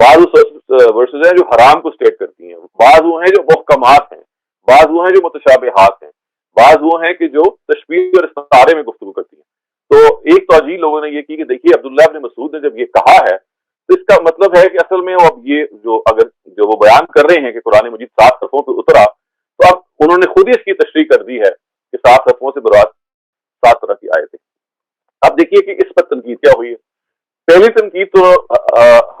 S1: بعض ورسز ہیں جو حرام کو اسٹیٹ کرتی ہیں، بعض وہ ہیں جو محکمات ہیں، بعض وہ ہیں جو متشابہات ہیں، بعض وہ ہیں کہ جو تشبیہ اور استعارے میں گفتگو کرتی ہیں۔ تو ایک توجیہ لوگوں نے یہ کی کہ دیکھیے عبداللہ ابن مسعود نے جب یہ کہا ہے تو اس کا مطلب ہے کہ اصل میں وہ اب یہ جو وہ بیان کر رہے ہیں کہ قرآن مجید 7 حرفوں پہ اترا، تو اب انہوں نے خود ہی اس کی تشریح کر دی ہے کہ 7 حرفوں سے مراد 7 طرح کی آیتیں۔ اب دیکھیے کہ اس پر تنقید کیا ہوئی ہے۔ پہلی تنقید تو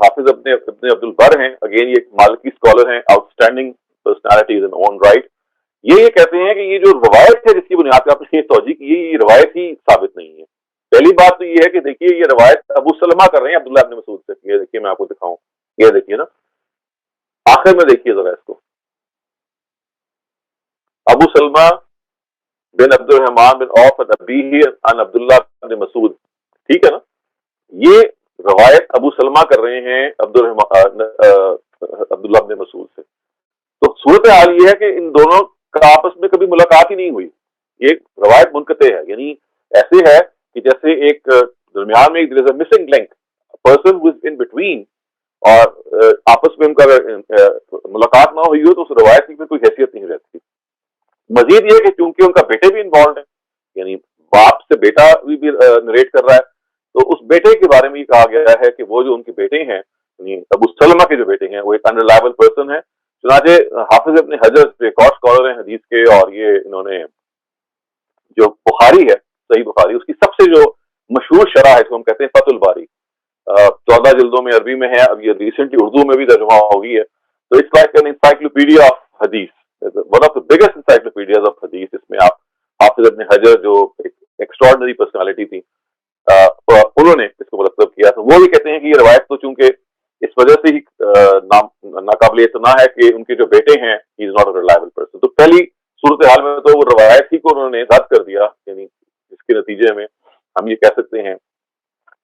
S1: حافظ ابن عبد البر ہیں، اگین یہ مالکی اسکالر ہیں، آؤٹ اسٹینڈنگ پرسنالٹیز ان اون رائٹ۔ یہ کہتے ہیں کہ یہ جو روایت ہے جس کی بنیاد پر آپ نے توجہ کی ہے، یہ روایت ہی ثابت نہیں ہے۔ پہلی بات تو یہ ہے کہ دیکھیے یہ روایت ابو سلمہ کر رہے ہیں عبداللہ ابن مسعود سے۔ یہ دیکھیے میں آپ کو دکھاؤں، یہ دیکھیے نا آخر میں دیکھیے ذرا اس کو، ابو سلمہ بن عبد الرحمان بن عوف ابیہ عن عبداللہ بن مسعود، ٹھیک ہے نا؟ یہ روایت ابو سلمہ کر رہے ہیں عبداللہ بن مسعود سے۔ تو صورتحال یہ ہے کہ ان دونوں کا آپس میں کبھی ملاقات ہی نہیں ہوئی، یہ روایت منقطع ہے، یعنی ایسے ہے کہ جیسے ایک درمیان میں ایک missing link, person who is in between, اور آپس میں ان کا ملاقات نہ ہوئی ہو تو اس روایت کی پھر کوئی حیثیت نہیں رہتی۔ مزید یہ کہ چونکہ ان کا بیٹے بھی انوالوڈ ہیں، یعنی باپ سے بیٹا بھی نریٹ کر رہا ہے، تو اس بیٹے کے بارے میں یہ کہا گیا ہے کہ وہ جو ان کے بیٹے ہیں، یعنی ابو سلمہ کے جو بیٹے ہیں، وہ ایک انریلائبل پرسن ہے۔ چنانچہ حافظ ابن حجر ایک اور اسکالر ہیں حدیث کے، اور یہ انہوں نے جو بخاری ہے، صحیح بخاری، اس کی سب سے جو مشہور شرح ہے، اس کو ہم کہتے ہیں فتح الباری، 14 جلدوں میں عربی میں ہے، اب یہ ریسنٹلی اردو میں بھی ترجمہ ہو گئی ہے۔ تو it's like an encyclopedia of حدیث، one of the biggest encyclopedias of حدیث۔ اس میں آپ حافظ ابن حجر جو ایک ایکسٹراڈنری پرسنالٹی تھی، انہوں نے اس کو مرتب کیا۔ تو وہ بھی کہتے ہیں کہ یہ روایت تو چونکہ اس وجہ سے ہی ناقابل اعتنا ہے کہ ان کے جو بیٹے ہیں he is not a reliable person. تو پہلی صورتحال میں تو وہ روایت ہی کو انہوں نے رد کر دیا، یعنی اس کے نتیجے میں ہم یہ کہہ سکتے ہیں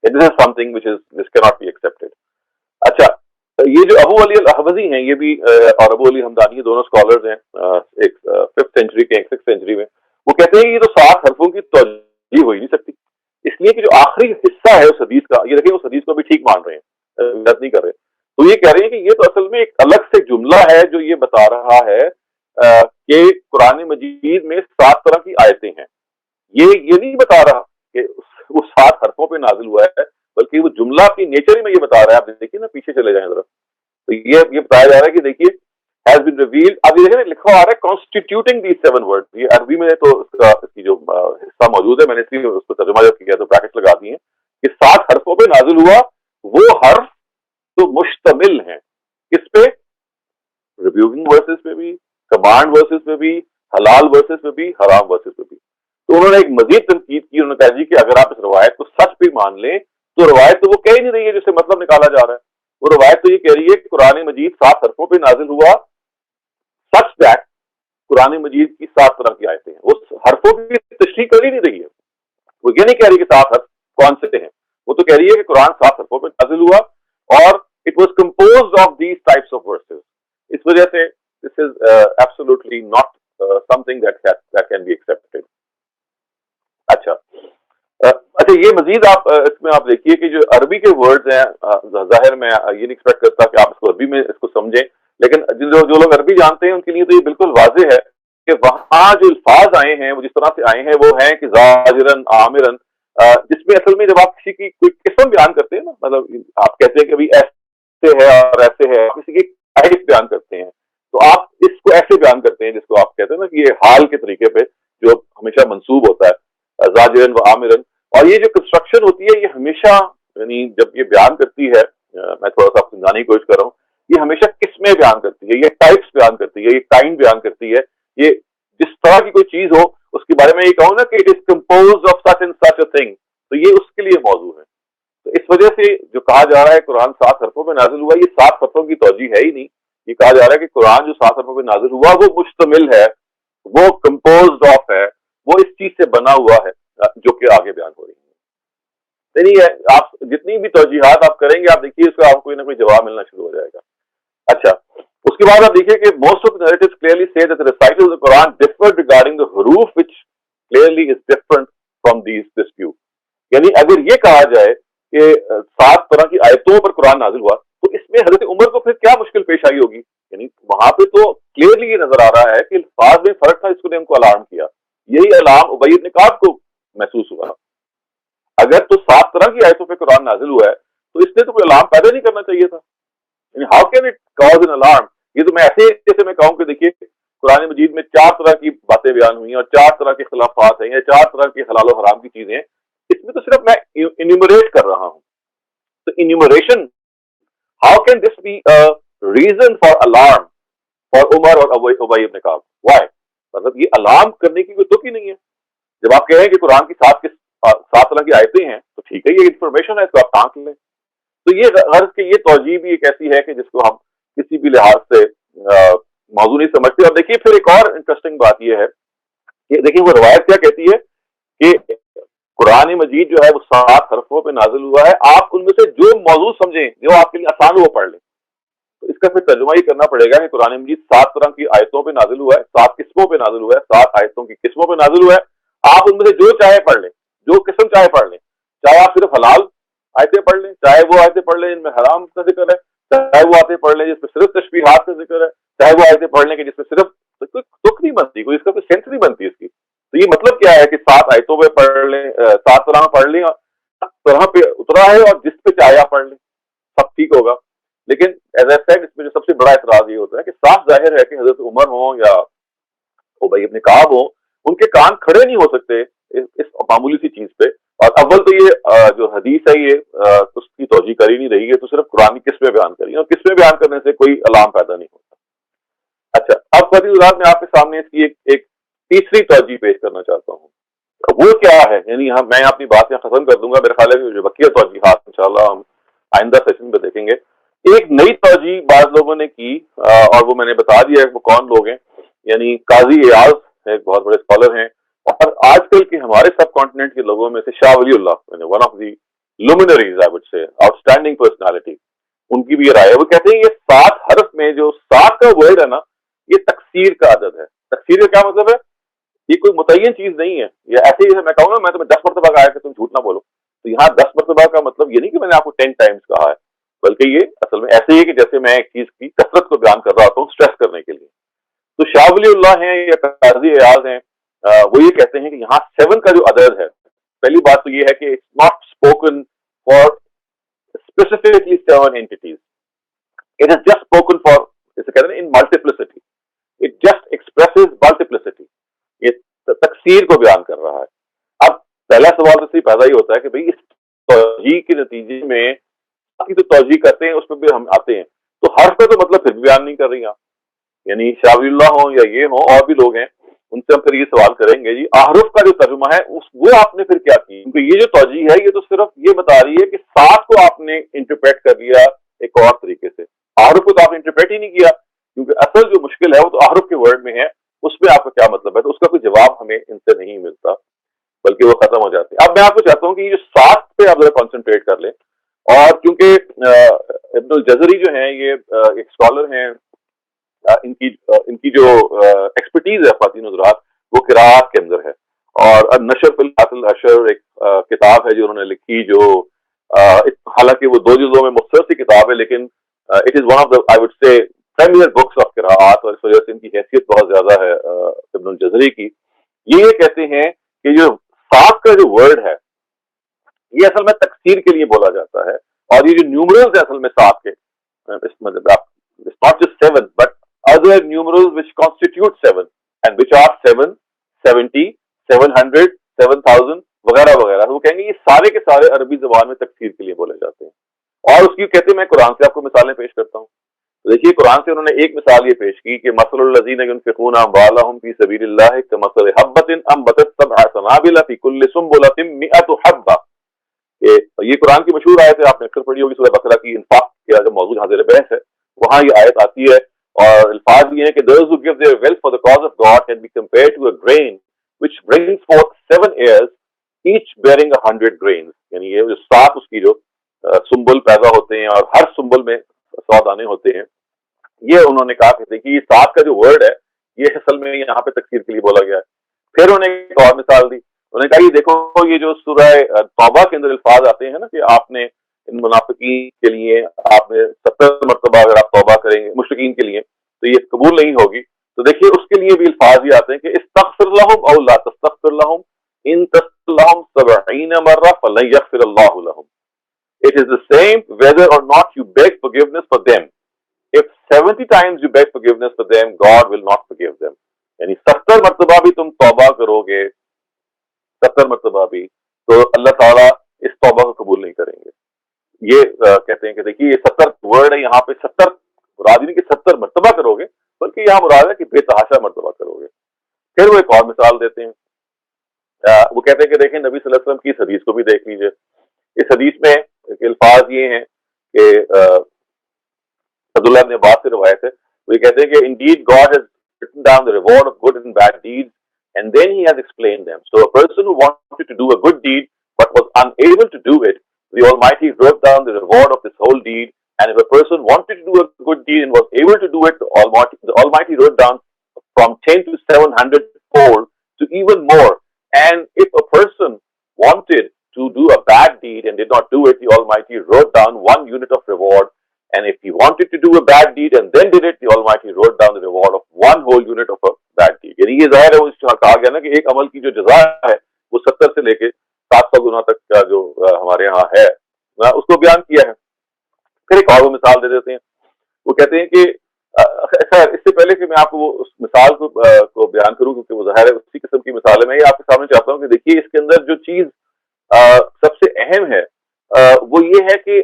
S1: this is something which cannot be accepted۔ اچھا، یہ جو ابو علی الاحوزی ہیں، یہ بھی اور ابو علی حمدانی دونوں اسکالرز ہیں، ایک 5th سینچری کے، ایک 6th سینچری میں، وہ کہتے ہیں کہ یہ تو 7 حرفوں کی توجیہ ہو ہی نہیں سکتی، اس لیے کہ جو آخری حصہ ہے اس حدیث کا، یہ دیکھیں اس حدیث کو بھی ٹھیک مان رہے ہیں، غلط نہیں کر رہے، تو یہ کہہ رہے ہیں کہ یہ تو اصل میں ایک الگ سے جملہ ہے جو یہ بتا رہا ہے کہ قرآن مجید میں 7 طرح کی آیتیں ہیں۔ یہ نہیں بتا رہا کہ وہ 7 حرفوں پہ نازل ہوا ہے، بلکہ وہ جملہ کی نیچر ہی میں یہ بتا رہا ہے۔ آپ دیکھیے نا، پیچھے چلے جائیں ذرا، تو یہ بتایا جا رہا ہے کہ دیکھیے has been revealed، اب یہ دیکھیں لکھا آ رہا ہے constituting these 7 words، یہ عربی میں تو اس کی جو حصہ موجود ہے، میں نے اس لیے اس کو ترجمہ جب کیا تو بریکٹس لگا دی ہیں کہ 7 حرفوں پہ نازل ہوا وہ حرف تو مشتمل ہیں کس پہ؟ ریبیوکنگ ورسز پہ بھی، کمانڈ ورسز پہ بھی، حلال ورسز پہ بھی، حرام ورسز پہ بھی۔ تو انہوں نے ایک مزید تنقید کی، انہوں نے کہا جی کہ اگر آپ اس روایت کو سچ بھی مان لیں تو روایت تو وہ کہہ ہی نہیں رہی ہے جس سے مطلب نکالا جا رہا ہے، وہ روایت تو یہ کہہ رہی ہے کہ قرآن مجید 7 حرفوں پہ نازل ہوا، سچ دیٹ قرآن مجید کی 7 طرح کی آیتیں ہیں۔ وہ حرفوں کی تشریح کر ہی نہیں رہی ہے، وہ یہ نہیں کہہ رہی کہ 7 حرف کون سے ہیں، وہ تو کہہ رہی ہے کہ قرآن 7 حرفوں پہ نازل ہوا اور it was composed of these types of verses. اس وجہ سے this is absolutely not something that can be accepted۔ اچھا یہ مزید آپ اس میں آپ دیکھیے کہ جو عربی کے ورڈز ہیں، ظاہر میں یہ نہیں ایکسپیکٹ کرتا کہ آپ اس کو عربی میں اس کو سمجھیں، لیکن جو لوگ عربی جانتے ہیں ان کے لیے تو یہ بالکل واضح ہے کہ وہاں جو الفاظ آئے ہیں وہ جس طرح سے آئے ہیں وہ ہیں کہ زاجرن آمرن، جس میں اصل میں جب آپ کسی کی کوئی قسم بیان کرتے ہیں نا، مطلب آپ کہتے ہیں کہ ابھی ایسے ہے اور ایسے ہے، کسی کی ٹائپ بیان کرتے ہیں تو آپ اس کو ایسے بیان کرتے ہیں جس کو آپ کہتے ہیں نا کہ یہ حال کے طریقے پہ جو ہمیشہ منسوب ہوتا ہے، زاجرن و آمرن۔ اور یہ جو کنسٹرکشن ہوتی ہے یہ ہمیشہ، یعنی جب یہ بیان کرتی ہے، میں تھوڑا سا سمجھانے کی کوشش کر رہا ہوں، یہ ہمیشہ قسمیں بیان کرتی ہے، یہ ٹائپس بیان کرتی ہے، یہ کائنڈ بیان کرتی ہے، یہ جس طرح کی کوئی چیز ہو اس کے بارے میں یہ کہوں نا کہ it is composed of such and such a thing, تو یہ اس کے لیے موضوع ہے۔ تو اس وجہ سے جو کہا جا رہا ہے قرآن 7 حرفوں پہ نازل ہوا، یہ 7 حرفوں کی توجیہ ہے ہی نہیں، یہ کہا جا رہا ہے کہ قرآن جو 7 حرفوں پہ نازل ہوا وہ مشتمل ہے، وہ کمپوزڈ آف ہے، وہ اس چیز سے بنا ہوا ہے جو کہ آگے بیان ہو رہی ہے۔ یعنی آپ جتنی بھی توجیحات آپ کریں گے، آپ دیکھیے اس کا آپ کو کوئی نہ کوئی جواب ملنا شروع ہو جائے گا۔ اچھا، اس کے بعد آپ دیکھیے کہ most of narratives clearly say that the recital of the Quran differed regarding the huruf which clearly is different from this view۔ یعنی اگر یہ کہا جائے کہ 7 طرح کی آیتوں پر قرآن نازل ہوا تو اس میں حضرت عمر کو پھر کیا مشکل پیش آئی ہوگی؟ یعنی وہاں پہ تو کلیئرلی یہ نظر آ رہا ہے کہ الفاظ میں فرق تھا، اس نے ان کو الارم کیا. یہی الارم ابی بن کعب کو محسوس ہوا. اگر تو 7 طرح کی آیتوں پہ قرآن نازل ہوا ہے تو اس نے تو کوئی الارم پیدا نہیں کرنا چاہیے تھا. یعنی how can it cause an alarm? یہ تو میں ایسے جیسے میں کہوں کہ دیکھیے قرآن مجید میں 4 طرح کی باتیں بیان ہوئی ہیں اور 4 طرح کے خلافات ہیں یا 4 طرح کے حلال و حرام کی چیزیں ہیں. اس میں تو صرف میں انیومریٹ کر رہا ہوں. تو enumeration how can this be reason for alarm for Umar اور ابی بن کعب؟ وائی؟ مطلب یہ الارم کرنے کی کوئی تک ہی نہیں ہے. جب آپ کہہ رہے ہیں کہ قرآن کی 7 طرح کی آیتیں ہیں تو ٹھیک ہے، یہ انفارمیشن ہے، اس کو آپ ٹانک لیں. تو یہ غرض کہ یہ توجہ بھی ایک ایسی ہے کہ جس کو ہم کسی بھی لحاظ سے موضوع نہیں سمجھتے. اور دیکھیے پھر ایک اور انٹرسٹنگ بات یہ ہے کہ دیکھیے وہ روایت کیا کہتی ہے کہ قرآن مجید جو ہے وہ 7 حرفوں پہ نازل ہوا ہے، آپ ان میں سے جو موضوع سمجھیں جو آپ کے لیے آسان ہو وہ پڑھ لیں. تو اس کا پھر ترجمہ یہ کرنا پڑے گا کہ قرآن مجید 7 طرح کی آیتوں پہ نازل ہوا ہے، 7 قسموں پہ نازل ہوا ہے، 7 آیتوں کی قسموں پہ نازل ہوا ہے. آپ ان میں سے جو چاہے پڑھ لیں، جو قسم چاہے پڑھ لیں. چاہے آپ صرف حلال آیتیں پڑھ لیں، چاہے وہ آیتیں پڑھ لیں جن میں حرام کا ذکر ہے، چاہے وہ آیتیں پڑھ لیں جس میں صرف تشبیہات کا ذکر ہے، چاہے وہ آیتیں پڑھ لیں کہ جس میں صرف کوئی تک نہیں بنتی، کوئی اس کا کوئی سینس نہیں بنتی اس کی. تو یہ مطلب کیا ہے کہ 7 آیتوں پہ پڑھ لیں، 7 طرح پڑھ لیں، طرح پہ اترا ہے اور جس پہ چاہے آپ پڑھ لیں سب ٹھیک ہوگا. لیکن ایز اے سیڈ اس میں جو سب سے بڑا اعتراض یہ ہوتا ہے کہ صاف ظاہر ہے کہ حضرت عمر ہوں یا ابی بن کعب ہوں، ان کے کان کھڑے نہیں ہو سکتے اس معمولی سی چیز پہ. اور اول تو یہ جو حدیث ہے یہ اس کی توجہ کری نہیں رہی ہے، تو صرف قرآن کی قسمیں بیان کری ہیں اور قسمیں بیان کرنے سے کوئی علام پیدا نہیں ہوتا. اچھا، اب قدیر حضرات میں آپ کے سامنے اس کی ایک تیسری توجہ پیش کرنا چاہتا ہوں. وہ کیا ہے؟ یعنی میں اپنی بات یہاں ختم کر دوں گا. میرے خیال ہے کہ جو بقیہ توجیحات انشاءاللہ ہم آئندہ سیشن میں دیکھیں گے. ایک نئی توجہ بعض لوگوں نے کی اور وہ میں نے بتا دیا ہے وہ کون لوگ ہیں. یعنی قاضی ایاز ایک بہت بڑے اسکالر ہیں اور آج کل کے ہمارے سب کانٹیننٹ کے لوگوں میں سے Shah Wali Ullah, one of the luminaries I would say, outstanding personality, ان کی بھی یہ رائے ہے. وہ کہتے ہیں یہ 7 حرف میں جو 7 کا ورڈ ہے نا، یہ تکسیر کا عدد ہے. تکسیر کا کیا مطلب ہے؟ یہ کوئی متعین چیز نہیں ہے. یہ ایسے ہی میں کہوں گا میں تمہیں 10 مرتبہ کہا ہے کہ تم جھوٹ نہ بولو، تو یہاں 10 مرتبہ کا مطلب یہ نہیں کہ میں نے آپ کو 10 ٹائمز کہا ہے، بلکہ یہ اصل میں ایسے ہی کہ جیسے میں ایک چیز کی کثرت کو بیان کر رہا ہوتا ہوں اسٹریس کرنے کے لیے. تو شاہ ولی اللہ ہیں یا قاضی ایاز ہیں، وہ یہ کہتے ہیں کہ یہاں 7 کا جو عدد ہے، پہلی بات تو یہ ہے کہ it's not spoken for specifically 7 entities, it is just spoken for, جیسے کہتے ہیں in multiplicity, it just expresses multiplicity. یہ تکسیر کو بیان کر رہا ہے. اب پہلا سوال تو پیدا ہی ہوتا ہے کہ بھئی اس توجیہ کے نتیجے میں کی تو توجیہ کرتے ہیں اس پہ بھی ہم آتے ہیں، تو حرف پہ تو مطلب پھر بھی بیان نہیں کر رہی آپ. یعنی شاہ ولی اللہ ہوں یا یہ ہوں اور بھی لوگ ہیں، ان سے ہم پھر یہ سوال کریں گے جی احرف کا جو ترجمہ ہے وہ آپ نے پھر کیا کی؟ کیونکہ یہ جو توجیہ ہے یہ تو صرف یہ بتا رہی ہے کہ 7 کو آپ نے انٹرپریٹ کر لیا ایک اور طریقے سے، احرف کو تو آپ نے انٹرپریٹ ہی نہیں کیا. کیونکہ اصل جو مشکل ہے وہ تو احرف کے ورڈ میں ہے، اس میں آپ کا کیا مطلب ہے، تو اس کا کوئی جواب ہمیں ان سے نہیں ملتا بلکہ وہ ختم ہو جاتے ہیں. اب میں آپ کو چاہتا ہوں کہ یہ جو 7 پہ آپ ذرا کانسنٹریٹ کر لیں. اور کیونکہ ابن الجزری جو ہیں یہ ایک اسکالر ہیں، ان کی جو ایکسپرٹیز ہے خواتین حضرات وہ قراءات کے اندر ہے. اور نشر فی الاشر ایک کتاب ہے جو انہوں نے لکھی، جو حالانکہ وہ 2 جزوں میں مختصر سی کتاب ہے، لیکن it is one of the I would say premier books of قراءات، اور اس وجہ سے ان کی حیثیت بہت زیادہ ہے ابن الجزری کی. یہ کہتے ہیں کہ جو 7 کا جو ورڈ ہے یہ اصل میں تکسیر کے لیے بولا جاتا ہے، اور یہ جو نیومرلز ہیں اصل میں 7 کے، اس مطلب it's not just 7 but other numerals which constitute 7 and which are 7, 70, 700, 7000 وغیرہ وغیرہ. وہ کہیں گے یہ سارے کے سارے عربی زبان میں تکسیر کے لیے بولے جاتے ہیں. اور اس کی کہتے ہیں میں قرآن سے آپ کو مثالیں پیش کرتا ہوں. دیکھیے قرآن سے انہوں نے ایک مثال یہ پیش کی کہ مثل الذین ينفقون اموالهم في سبيل الله كمثل حبة انبتت 7 سنابل في كل سنبلة 100 حبة. یہ قرآن کی مشہور آیت ہے، آپ نے اکثر پڑھی ہوگی، سورہ بقرہ کی انفاق کا جو موضوع حاضر بحث ہے وہاں یہ آیت آتی ہے. اور الفاظ یہ ہیں کہ those who give their wealth for the cause of God can be compared to a grain which brings forth 7 ears each bearing 100 grains. یعنی یہ جو 7 اس کی جو سنبل پیدا ہوتے ہیں اور ہر سنبل میں 100 دانے ہوتے ہیں. یہ انہوں نے کہا کہ یہ 7 کا جو ورڈ ہے یہ اصل میں یہاں پہ تکسیر کے لیے بولا گیا ہے. پھر انہوں نے ایک اور مثال دی، انہوں نے کہا یہ دیکھو یہ جو سورہ توبہ کے اندر الفاظ آتے ہیں نا کہ آپ نے ان منافقین کے لیے آپ نے 70 مرتبہ اگر آپ توبہ کریں گے مشرکین کے لیے تو یہ قبول نہیں ہوگی. تو دیکھیے اس کے لیے بھی الفاظ یہ آتے ہیں کہ استغفر لهم او لا تستغفر لهم ان تستغفر لهم 70 مرہ فلن یغفر اللہ لهم. It is the same whether or not you beg forgiveness for them. If 70 times you beg forgiveness for them, God will not forgive them. یعنی 70 مرتبہ بھی تم توبہ کرو گے 70 مرتبہ بھی تو اللہ تعالیٰ اس توبہ کو قبول نہیں کریں گے. یہ کہتے ہیں کہ دیکھیے یہ 70 ورڈ ہے, یہاں پہ 70 مراد نہیں کہ 70 مرتبہ کرو گے بلکہ یہاں مراد ہے کہ بے تحاشا مرتبہ کرو گے. پھر وہ ایک اور مثال دیتے ہیں, وہ کہتے ہیں کہ دیکھیں نبی صلی اللہ علیہ وسلم کی اس حدیث کو بھی دیکھ لیجئے. اس حدیث میں الفاظ یہ ہیں کہ عبداللہ ابن عباس سے روایت ہے, وہ یہ کہتے ہیں کہ indeed God has written down the reward of good and bad deeds and then he has explained them. So a person who wanted to do a good deed but was unable to do it, the Almighty wrote down the reward of this whole deed, and if a person wanted to do a good deed and was able to do it, the Almighty wrote down from 10 to 700 fold to even more. And if a person wanted to do a bad deed and did not do it, the Almighty wrote down 1 unit of reward. And if he wanted to do a bad deed and then did it, the Almighty wrote down the reward of 1 whole unit of a bad deed. یعنی یہ ظاہر ہے, وہ کہا گیا نا کہ ایک عمل کی جو جزا ہے وہ 70 سے لے کے 700 گنا تک کا جو ہمارے ہاں ہے اس کو بیان کیا ہے. پھر ایک اور مثال دے دیتے ہیں, وہ کہتے ہیں کہ خیر اس سے پہلے کہ میں آپ کو اس مثال کو بیان کروں کیونکہ وہ ظاہر ہے اسی قسم کی مثال ہے, میں یہ آپ کے سامنے چاہتا ہوں کہ دیکھیے اس کے اندر جو چیز سب سے اہم ہے وہ یہ ہے کہ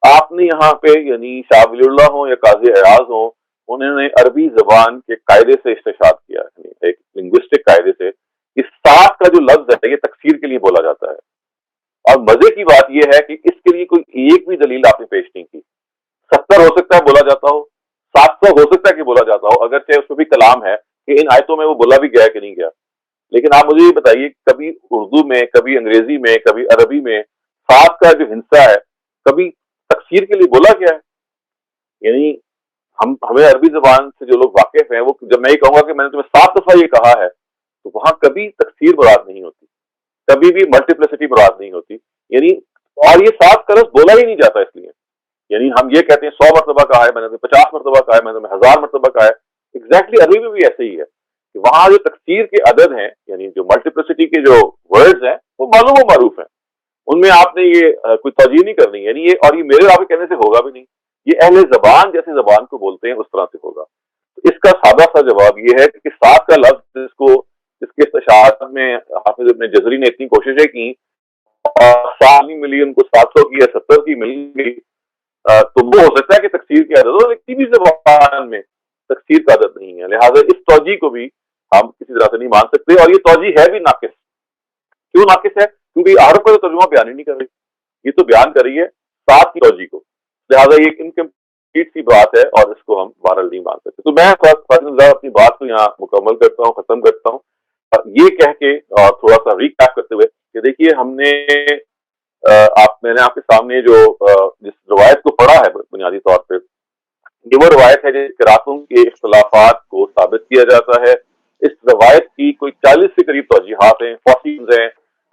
S1: آپ نے یہاں پہ یعنی شاہ ولی اللہ ہوں یا قاضی ایاز ہوں, انہوں نے عربی زبان کے قاعدے سے استشہاد کیا, ایک لنگوسٹک قاعدے سے. اس سات کا جو لفظ ہے یہ تکسیر کے لیے بولا جاتا ہے, اور مزے کی بات یہ ہے کہ اس کے لیے کوئی ایک بھی دلیل آپ نے پیش نہیں کی. 70 ہو سکتا ہے بولا جاتا ہو, 700 ہو سکتا ہے کہ بولا جاتا ہو, اگرچہ اس میں بھی کلام ہے کہ ان آیتوں میں وہ بولا بھی گیا کہ نہیں گیا. لیکن آپ مجھے یہ بتائیے کبھی اردو میں, کبھی انگریزی میں, کبھی عربی میں 7 کا جو ہندسہ ہے کبھی تکسیر کے لیے بولا گیا ہے؟ یعنی ہمیں عربی زبان سے جو لوگ واقف ہیں, وہ جب میں یہ کہوں گا کہ میں نے تمہیں 7 دفعہ یہ کہا ہے تو وہاں کبھی تکسیر مراد نہیں ہوتی, کبھی بھی ملٹیپلسٹی مراد نہیں ہوتی. یعنی اور یہ 7 کا لفظ بولا ہی نہیں جاتا اس لیے. یعنی ہم یہ کہتے ہیں 100 مرتبہ کہا ہے میں نے تمہیں 50 مرتبہ کہا ہے میں نے تمہیں 1000 مرتبہ کہا ہے. ایگزیکٹلی عربی میں بھی ایسے ہی ہے کہ وہاں جو تکسیر کے عدد ہیں یعنی جو ملٹیپلسٹی کے جو ورڈز ہیں وہ معلوم و معروف ہیں, ان میں آپ نے یہ کوئی توجہ نہیں کرنی. یعنی یہ اور یہ میرے آپ کے کہنے سے ہوگا بھی نہیں, یہ اہل زبان جیسے زبان کو بولتے ہیں اس طرح سے ہوگا. اس کا سادہ سا جواب یہ ہے کہ 7 کا لفظ اس کے استشہاد میں حافظ ابن جزری نے اتنی کوششیں کی, 7 نہیں ملی ان کو, 700 کی یا 70 کی مل گئی, تو وہ ہو سکتا ہے کہ تکسیر کی عدد ہو, کسی بھی زبان میں تکسیر کا عدد نہیں ہے. لہٰذا اس توجہ کو بھی ہم کسی طرح سے نہیں مان سکتے, اور یہ توجہ ہے بھی ناقص. کیوں ناقص ہے؟ کیونکہ حرف کا تو ترجمہ بیان ہی نہیں کر رہی, یہ تو بیان کر رہی ہے 7 کی توجہ کو. لہٰذا یہ انکمپلیٹ سی بات ہے اور اس کو ہم بہرحال نہیں مان سکتے. تو میں اپنی بات کو یہاں مکمل کرتا ہوں, ختم کرتا ہوں, یہ کہہ کے اور تھوڑا سا ریکیپ کرتے ہوئے کہ دیکھیے ہم نے میں نے آپ کے سامنے جو جس روایت کو پڑھا ہے بنیادی طور پہ, یہ وہ روایت ہے جس قراتوں کے اختلافات کو ثابت کیا جاتا ہے. اس روایت کی کوئی 40 سے قریب توجیحات ہیں, 40 ہیں.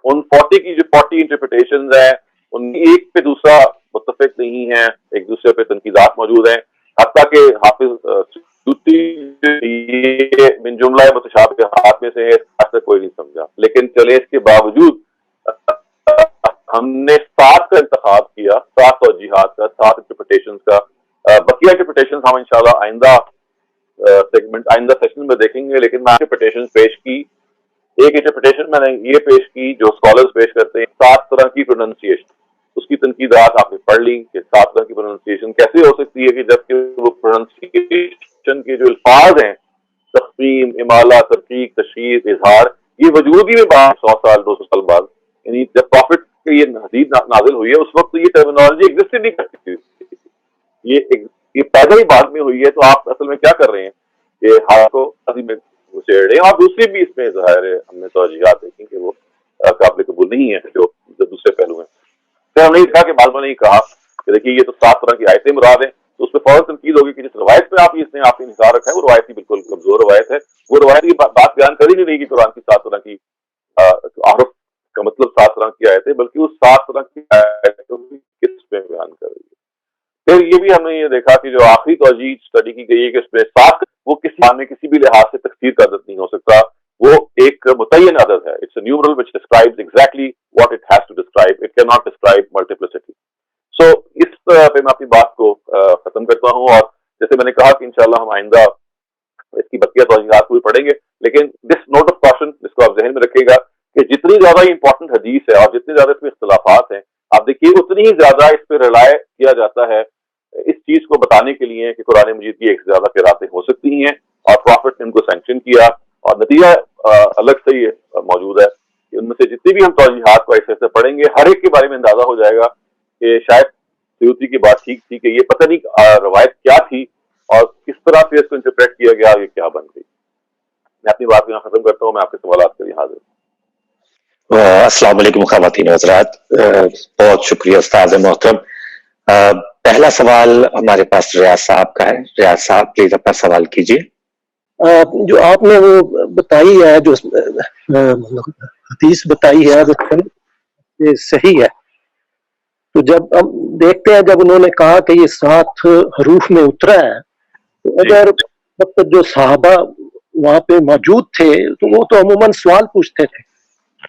S1: ان 40 کی جو 40 انٹرپریٹیشنز ہیں ان کی ایک پہ دوسرا متفق نہیں ہے, ایک دوسرے پہ تنقیدات موجود ہیں. حتیٰ کہ حافظ من جملہ متشابہات میں سے آج تک کوئی نہیں سمجھا. لیکن چلے اس کے باوجود ہم نے 7 کا انتخاب کیا, 7 توجیحات کا, 7 انٹرپریٹیشنز کا. بقیہ انٹرپریٹیشنز ہم انشاءاللہ آئندہ سیشن میں دیکھیں گے. لیکن میں انٹرپریٹیشن پیش کی, ایک انٹرپریٹیشن میں نے یہ پیش کی جو اسکالرز پیش کرتے ہیں 7 طرح کی پروننسیشن, اس کی تنقیدات آپ نے پڑھ لی کہ 7 طرح کی پروننسیشن کیسے ہو سکتی ہے کہ جبکہ وہ پروننسیشن کے جو الفاظ ہیں تقسیم, امالہ, ترقیق, تشہیر, اظہار, یہ وجود ہی میں 100 سال 200 سال بعد, یعنی جب پروفٹ کی یہ حدیث نازل ہوئی ہے اس وقت تو یہ ٹرمینالوجی ایگزسٹ نہیں کرتی تھی, یہ پیدا ہی بعد میں ہوئی ہے. تو آپ اصل میں کیا کر رہے ہیں کہ ہاتھ کو میں گھسیڑ رہے ہیں, اور دوسری بھی اس میں ظاہر ہے ہم نے توجیحات دیکھی کہ وہ قابل قبول نہیں ہے جو دوسرے پہلو ہیں. پھر ہم نے کہا کہ معلومہ نہیں کہا کہ دیکھیے یہ تو 7 طرح کی آیتیں مراد ہیں, تو اس پہ فوراً تنقید ہوگی کہ جس روایت پہ آپ نے انحصار رکھا ہے وہ روایت ہی بالکل کمزور روایت ہے. وہ روایت کی بات بیان کر ہی نہیں رہی کہ قرآن کی 7 طرح کی حرف کا مطلب 7 طرح کی آیتیں, بلکہ وہ 7 طرح کی آیتوں کی کس میں یہ بھی ہم نے یہ دیکھا کہ جو آخری توجہ اسٹڈی کی گئی ہے کہ اس میں 7 وہ کسی میں کسی بھی لحاظ سے تکثیر کا عدد نہیں ہو سکتا، وہ ایک متعین عدد ہے. It's a numeral which describes exactly what it has to describe. It cannot describe multiplicity. So اس پہ میں اپنی بات کو ختم کرتا ہوں، اور جیسے میں نے کہا کہ انشاءاللہ ہم آئندہ اس کی بقیہ توضیحات کو بھی پڑھیں گے، لیکن دس نوٹ آف کاشن جس کو آپ ذہن میں رکھیے گا کہ جتنی زیادہ امپورٹنٹ حدیث ہے اور جتنے زیادہ اس میں اختلافات ہیں، آپ دیکھیے اتنی ہی زیادہ اس پہ رلائے کیا جاتا ہے اس چیز کو بتانے کے لیے کہ قرآن مجید کی ایک سے زیادہ قراتیں ہو سکتی ہیں، اور پروفٹ نے ان کو سینکشن کیا، اور نتیجہ الگ سے یہ موجود ہے کہ ان میں سے جتنی بھی ہم توضیحات کو ایسے پڑھیں گے، ہر ایک کے بارے میں اندازہ ہو جائے گا کہ شاید سیوطی کی بات ٹھیک تھی کہ یہ پتہ نہیں روایت کیا تھی اور کس طرح سے اس کو انٹرپریٹ کیا گیا اور یہ کیا بن گئی. میں اپنی بات یہاں ختم کرتا ہوں، میں آپ کے سوالات کے لیے حاضر ہوں.
S2: السلام علیکم خواتین و حضرات، بہت شکریہ استاذ محترم. پہلا سوال ہمارے پاس ریاض صاحب کا ہے. ریاض صاحب پلیز اپنا سوال کیجیے.
S3: جو آپ نے وہ بتائی ہے، جو حدیث بتائی ہے وہ صحیح ہے، تو جب ہم دیکھتے ہیں جب انہوں نے کہا کہ یہ 7 حروف میں اترا ہے، تو اگر جو صحابہ وہاں پہ موجود تھے تو وہ تو عموماً سوال پوچھتے تھے.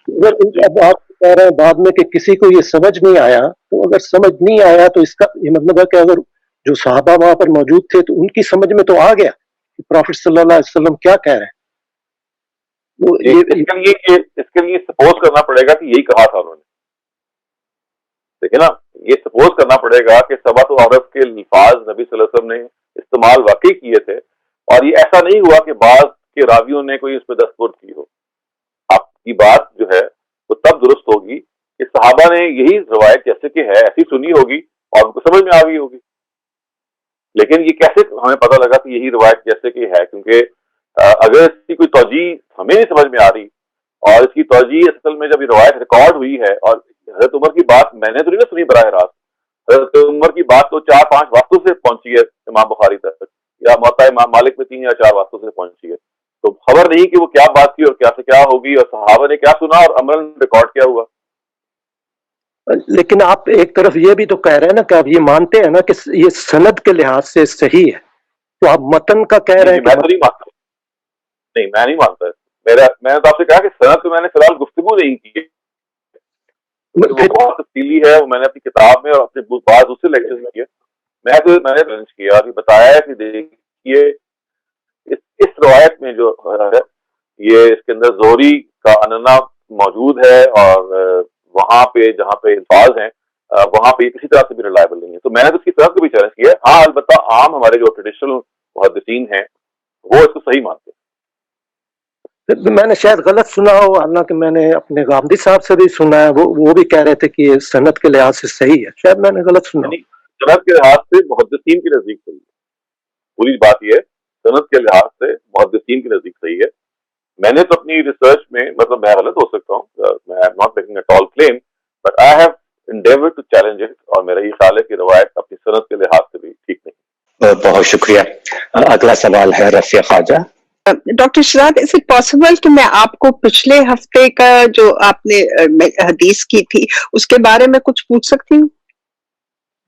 S3: اگر اب آپ کہہ رہے ہیں بعد میں کہ کسی کو یہ سمجھ نہیں آیا، تو اگر سمجھ نہیں آیا تو اس کا یہ مطلب ہے کہ اگر جو صحابہ وہاں پر موجود تھے تو ان کی سمجھ میں تو آ گیا کہ پروفٹ صلی اللہ علیہ وسلم کیا کہہ رہے ہیں.
S1: اس کے لیے سپوز کرنا پڑے گا کہ یہی کہا تھا انہوں نے. دیکھیں نا، یہ سپوز کرنا پڑے گا کہ سبعۃ عرف کے الفاظ نبی صلی اللہ علیہ وسلم نے استعمال واقعی کیے تھے، اور یہ ایسا نہیں ہوا کہ بعض کے راویوں نے کوئی اس پہ دستخط کی ہو. آپ کی بات جو ہے وہ تب درست ہوگی کہ صحابہ نے یہی روایت جیسے کہ ہے ایسی سنی ہوگی اور ان کو سمجھ میں آ گئی ہوگی. لیکن یہ کیسے ہمیں پتہ لگا کہ یہی روایت جیسے کہ ہے؟ کیونکہ اگر اس کی کوئی توجیہ ہمیں نہیں سمجھ میں آ رہی، اور اس کی توجیہ اصل میں جب یہ روایت ریکارڈ ہوئی ہے، اور حضرت عمر کی بات میں نے تو نہیں سنی براہ راست، حضرت عمر کی بات تو 4-5 واسطوں سے پہنچی ہے امام بخاری تک، یا موطا امام مالک میں 3 یا 4 واسطوں سے پہنچی ہے. تو خبر نہیں کہ وہ کیا بات کی اور کیا سے کیا ہوگی، اور صحابہ نے کیا سنا اور عملاً ریکارڈ کیا ہوا.
S3: لیکن آپ ایک طرف یہ بھی تو کہہ رہے ہیں نا کہ آپ یہ مانتے ہیں نا کہ یہ سند کے لحاظ سے صحیح ہے، تو آپ متن کا کہہ رہے ہیں.
S1: میں تو نہیں مانتا. نہیں، میں نہیں مانتا. میں نے تو آپ سے کہا کہ سند تو میں نے فی الحال گفتگو نہیں کی ہے، وہ بہت تفصیلی ہے، وہ میں نے اپنی کتاب میں اور اپنے بعض دوسرے لیکچرز میں کیا. میں نے لنچ کیا اور بتایا کہ دیکھیے اس روایت میں جو ہے یہ اس کے اندر زہری کا اننا موجود ہے، اور وہاں پہ جہاں پہ الفاظ ہیں وہاں پہ کسی طرح سے بھی ریلائبل نہیں ہے. تو میں نے تو اس کی طرف کو بھی چیلنج کیا. ہاں البتہ عام ہمارے جو ٹریڈیشنل محدثین ہیں وہ اس کو صحیح مانتے ہیں.
S3: میں نے شاید غلط سنا ہو، حالانکہ میں نے اپنے غامدی صاحب سے بھی سنا ہے، وہ بھی کہہ رہے تھے کہ یہ سند کے لحاظ سے صحیح ہے. شاید میں نے غلط سنا.
S1: سند کے لحاظ سے محدثین کے نزدیک صحیح ہے. پوری بات یہ ہے، سند کے لحاظ سے محدثین کے نزدیک صحیح ہے. میں نے تو اپنی ریسرچ میں، مطلب میں غلط ہو سکتا ہوں، میں am not making a talc claim, but I have endeavored to challenge it، اور میرا یہ خیال ہے کہ روایت اپنی سند کے لحاظ سے بھی ٹھیک نہیں.
S2: بہت شکریہ. اگلا سوال ہے Rafi Khwaja.
S4: Doctor Shahzad, is it possible کہ میں آپ کو پچھلے ہفتے کا جو آپ نے حدیث کی تھی اس کے بارے میں کچھ پوچھ سکتی ہوں؟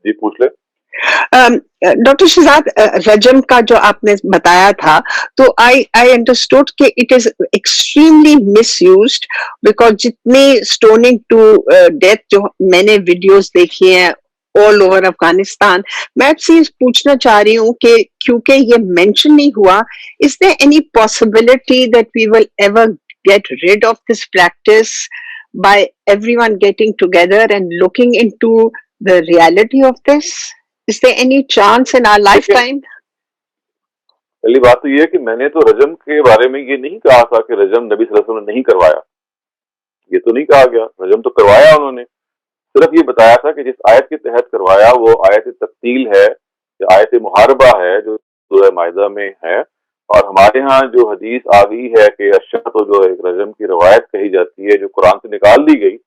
S1: جی پوچھ لیں.
S4: ڈاکٹر شہزاد، رجم کا جو آپ نے بتایا تھا، تو آئی انڈرسٹوڈ کہ it is extremely miss used, because جتنی اسٹوننگ ٹو ڈیتھ جو میں نے ویڈیوز دیکھی ہیں آل اوور افغانستان، میں آپ سے پوچھنا چاہ رہی ہوں کہ کیونکہ یہ مینشن نہیں ہوا، is there any possibility that we will ever get rid of this practice by everyone getting together and looking into the reality of this? Is there any chance in our lifetime?
S1: پہلی بات تو یہ ہے کہ میں نے تو رجم کے بارے میں یہ نہیں کہا تھا کہ رجم نبی صلی اللہ علیہ وسلم نے نہیں کروایا. یہ تو نہیں کہا گیا. رجم تو کروایا انہوں نے. صرف یہ بتایا تھا کہ جس آیت کے تحت کروایا وہ آیت تقتیل ہے، یا آیت محاربہ ہے جو سورہ مائدہ میں ہے. اور ہمارے ہاں جو حدیث آگئی ہے کہ اشرط جو ایک رجم کی روایت کہی جاتی ہے جو قرآن سے نکال دی گئی،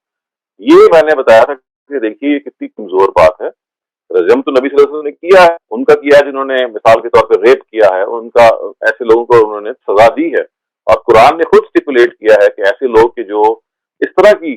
S1: یہ میں نے بتایا تھا کہ دیکھیے یہ کتنی کمزور بات ہے. رجم تو نبی صلی اللہ علیہ وسلم نے کیا ہے، ان کا کیا ہے جنہوں نے مثال کے طور پہ ریپ کیا ہے، ان کا ایسے لوگوں کو انہوں نے سزا دی ہے. اور قرآن نے خود اسٹیپولیٹ کیا ہے کہ ایسے لوگ کہ جو اس طرح کی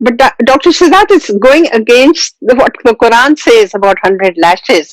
S4: But Dr. Shahzad is going against what the Quran says about 100 lashes.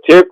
S1: 6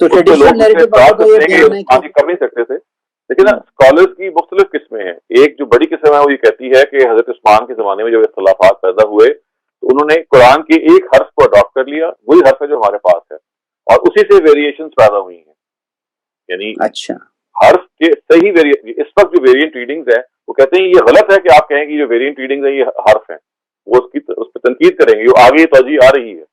S5: تو
S1: اس میں
S5: ٹریڈیشنل
S1: لوگ
S5: نیریٹو
S1: اعتراض
S5: کا یہ
S1: کرتے ہیں
S5: بیان
S1: کہ
S5: ہے
S1: عثمان جی کر نہیں سکتے تھے، لیکن اسکالرس کی مختلف قسمیں ہیں. ایک جو بڑی قسم ہے وہ یہ کہتی ہے کہ حضرت عثمان کے زمانے میں جب اختلافات پیدا ہوئے تو انہوں نے قرآن کے ایک حرف کو اڈاپٹ کر لیا، وہی حرف ہے جو ہمارے پاس ہے، اور اسی سے ویریشنز پیدا ہوئی ہیں. یعنی
S5: اچھا
S1: حرف کے صحیح ویریئنٹ، اس وقت جو ویریئنٹ ریڈنگز ہیں وہ کہتے ہیں یہ غلط ہے کہ آپ کہیں کہ جو ویریئنٹ ریڈنگز ہیں یہ حرف ہیں، وہ اس پہ تنقید کریں گے. جو آگے یہ توجہ آ رہی ہے،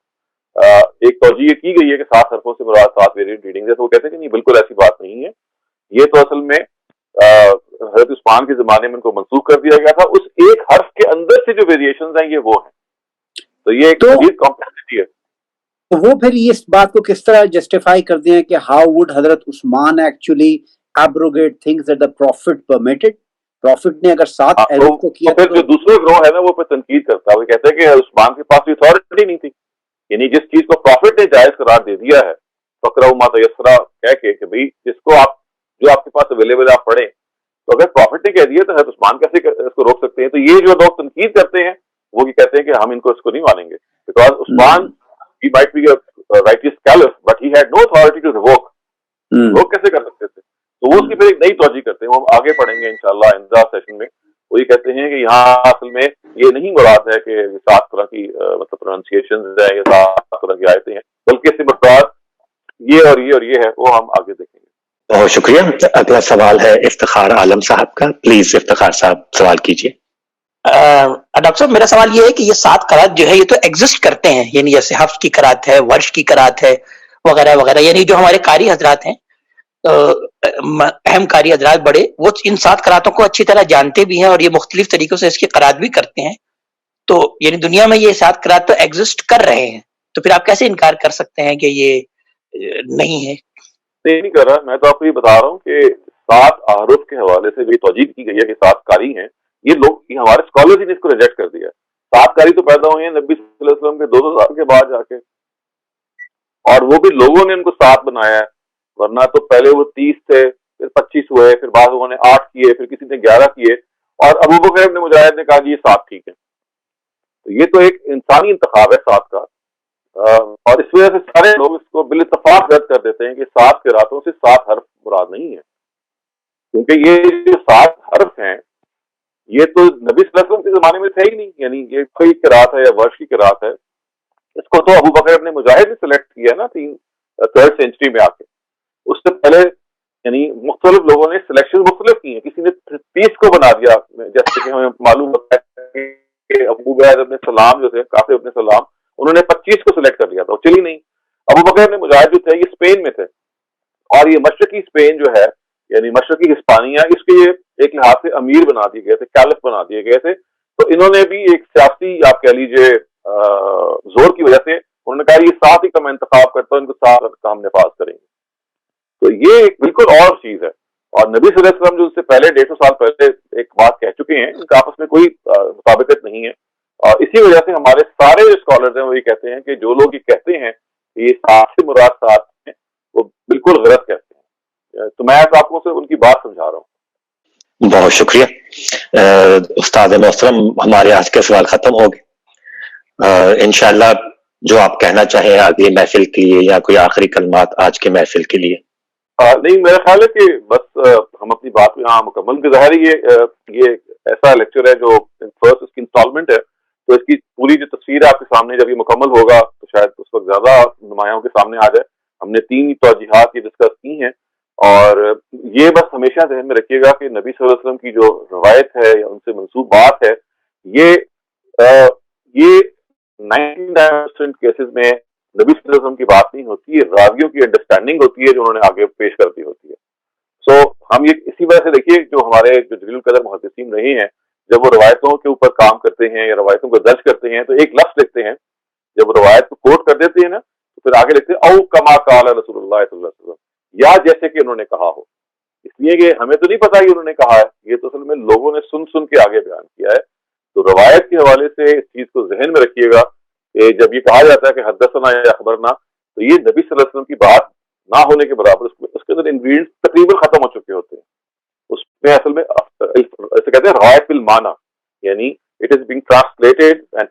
S1: ایک توجہ یہ کی گئی ہے کہ 7 حرفوں سے مراد 7 ویریئنٹ ریڈنگز ہے، تو وہ کہتے ہیں کہ نہیں، بالکل ایسی بات نہیں ہے. یہ تو اصل میں حضرت عثمان کے زمانے میں ان کو منسوخ کر دیا گیا تھا. اس ایک حرف کے اندر سے جو ویریشنز ہیں یہ وہ ہیں. تو یہ ایک کمپلیکسٹی ہے.
S5: تو وہ پھر اس بات کو کس طرح جسٹیفائی کرتے ہیں کہ ہاؤ وڈ حضرت Usman actually abrogate things that the prophet permitted? Prophet نے اگر 7 حروف کو کیا
S1: پھر جو دوسرے گروہ ہے نا وہ پھر تنقید کرتا ہے، وہ کہتے ہیں کہ عثمان کے پاس اتھارٹی نہیں تھی. یعنی جس چیز کو پروفٹ نے جائز قرار دے دیا ہے، فقرہ ما تیسرا کہہ کے کہ بھئی جس کو آپ جو آپ کے پاس اویلیبل آپ پڑھیں، تو اگر پروفٹ نے کہہ دیا تو حضرت عثمان کیسے اس کو روک سکتے ہیں؟ تو یہ جو لوگ تنقید کرتے ہیں وہ یہ کہتے ہیں کہ ہم ان کو اس کو نہیں مانیں گے، because Usman he might be a righteous caliph but he had no authority to revoke. وہ کیسے کر سکتے تھے؟ تو وہ اس کی پھر ایک نئی توجہ کرتے ہیں. وہ ہم آگے پڑھیں گے انشاءاللہ آئندہ سیشن میں. وہ یہ کہتے ہیں کہ یہاں اصل میں یہ نہیں مراد ہے کہ 7 طرح کی مطلب پروننسیشنز ہیں یا 7 طرح کی آیتیں ہیں، بلکہ اس سے مراد یہ اور یہ اور یہ ہے. وہ ہم آگے دیکھیں گے.
S2: بہت شکریہ. اگلا سوال ہے افتخار عالم صاحب کا. پلیز افتخار صاحب سوال کیجیے.
S6: ڈاکٹر صاحب میرا سوال یہ ہے کہ یہ 7 قرات جو ہے یہ تو ایگزسٹ کرتے ہیں، یعنی جیسے حفظ کی قرات ہے، ورش کی قرات ہے وغیرہ وغیرہ، یعنی جو ہمارے قاری حضرات ہیں اہم قاری حضرات بڑے، وہ ان 7 قراتوں کو اچھی طرح جانتے بھی ہیں اور یہ مختلف طریقوں سے اس کی قرات بھی کرتے ہیں. تو یعنی دنیا میں یہ 7 قرات تو ایگزسٹ کر رہے ہیں، تو پھر آپ کیسے انکار کر سکتے ہیں کہ یہ نہیں ہے؟
S1: نہیں کر رہا، میں تو آپ کو یہ بتا رہا ہوں کہ 7 احرف کے حوالے سے بھی توجہ کی گئی ہے کہ 7 قاری ہیں. یہ لوگ، یہ ہمارے اسکالرز نے اس کو ریجیکٹ کر دیا. 7 قاری تو پیدا ہوئے ہیں نبی صلی اللہ علیہ وسلم کے 200 سال کے بعد جا کے، اور وہ بھی لوگوں نے ان کو 7 بنایا ہے، ورنہ تو پہلے وہ 30 تھے، پھر 25 ہوئے، پھر بعض لوگوں نے 8 کیے، پھر کسی نے 11 کیے، اور ابو بکر ابن مجاہد نے کہا کہ یہ 7 ٹھیک ہے. تو یہ تو ایک انسانی انتخاب ہے 7 کا، اور اس وجہ سے سارے لوگ اس کو بالاتفاق رد کر دیتے ہیں کہ 7 قراتوں سے 7 حرف مراد نہیں ہے، کیونکہ یہ جو 7 حرف ہیں یہ تو نبی صلی اللہ علیہ وسلم کے زمانے میں تھے ہی نہیں. یعنی یہ کوئی قرات ہے یا ورش کی قرات ہے، اس کو تو ابو بکر ابن مجاہد نے سلیکٹ کیا نا 3rd سینچری میں آ کے. اس سے پہلے یعنی مختلف لوگوں نے سلیکشن مختلف کی ہیں. کسی نے 30 کو بنا دیا، جیسے کہ ہمیں معلوم ہوتا ہے کہ ابو بکر ابن سلام جو تھے، قاسم ابن سلام، انہوں نے 25 کو سلیکٹ کر لیا تھا، وہ چلی نہیں. ابو بکر ابن مجاہد جو تھے یہ اسپین میں تھے، اور یہ مشرقی اسپین جو ہے یعنی مشرقی ہسپانیہ، اس کے یہ ایک لحاظ سے امیر بنا دیے گئے تھے، کیلف بنا دیے گئے تھے. تو انہوں نے بھی ایک سیاسی آپ کہہ لیجیے زور کی وجہ سے انہوں نے کہا یہ 7 ہی کا میں انتخاب کرتا ہوں، ان کو 7 کا ہم نفاذ کریں گے. تو یہ ایک بالکل اور چیز ہے. اور نبی صلی اللہ علیہ وسلم جو اس سے پہلے 150 سال پہلے ایک بات کہہ چکے ہیں، ان کا آپس میں کوئی مطابقت نہیں ہے. اور اسی وجہ سے ہمارے سارے جو اسکالرز ہیں وہ یہ کہتے ہیں کہ جو لوگ یہ کہتے ہیں کہ یہ 7 سے مراد 7 ہیں، وہ بالکل غلط کہتے ہیں. تو میں آپ کو ان کی بات سمجھا رہا ہوں.
S2: بہت شکریہ. استاد محترم، ہمارے آج کے سوال ختم ہو گئے. انشاءاللہ جو آپ کہنا چاہیں اگلی محفل کے لیے یا کوئی آخری کلمات آج کے محفل کے لیے.
S1: نہیں، میرا خیال ہے کہ بس ہم اپنی بات یہاں مکمل کے ظاہر یہ ایسا لیکچر ہے جو فرسٹ اس کی انسٹالمنٹ ہے، تو اس کی پوری جو تصویر ہے آپ کے سامنے جب یہ مکمل ہوگا تو شاید اس وقت زیادہ نمایاں کے سامنے آ جائے. ہم نے 3 توجیحات یہ ڈسکس کی ہیں، اور یہ بس ہمیشہ ذہن میں رکھیے گا کہ نبی صلی اللہ علیہ وسلم کی جو روایت ہے یا ان سے منسوب بات ہے، یہ 99% کیسز میں نبی صلی اللہ علیہ وسلم کی بات نہیں ہوتی، یہ راویوں کی انڈرسٹینڈنگ ہوتی ہے جو انہوں نے آگے پیش کر دی ہوتی ہے. سو ہم یہ اسی وجہ سے دیکھیے جو ہمارے جو جلیل القدر محدثین رہے ہیں، جب وہ روایتوں کے اوپر کام کرتے ہیں یا روایتوں کو درج کرتے ہیں تو ایک لفظ لکھتے ہیں. جب وہ روایت کو کوٹ کر دیتے ہیں نا تو پھر آگے لکھتے ہیں او کما قال رسول اللہ صلی اللہ علیہ وسلم، یا جیسے کہ انہوں نے کہا ہو. اس لیے کہ ہمیں تو نہیں پتا کہ انہوں نے کہا ہے، یہ تو اصل میں لوگوں نے سن کے آگے بیان کیا ہے. تو روایت کے حوالے سے اس چیز کو ذہن میں رکھیے گا کہ جب یہ کہا جاتا ہے کہ حدثنا یا اخبرنا، تو یہ نبی صلی اللہ علیہ وسلم کی بات نہ ہونے کے برابر اس کے اندر انگریڈینٹس تقریباً ختم ہو چکے ہوتے ہیں. اس میں اصل میں اسے کہتے ہیں روایت بالمعنی، یعنی it is being translated and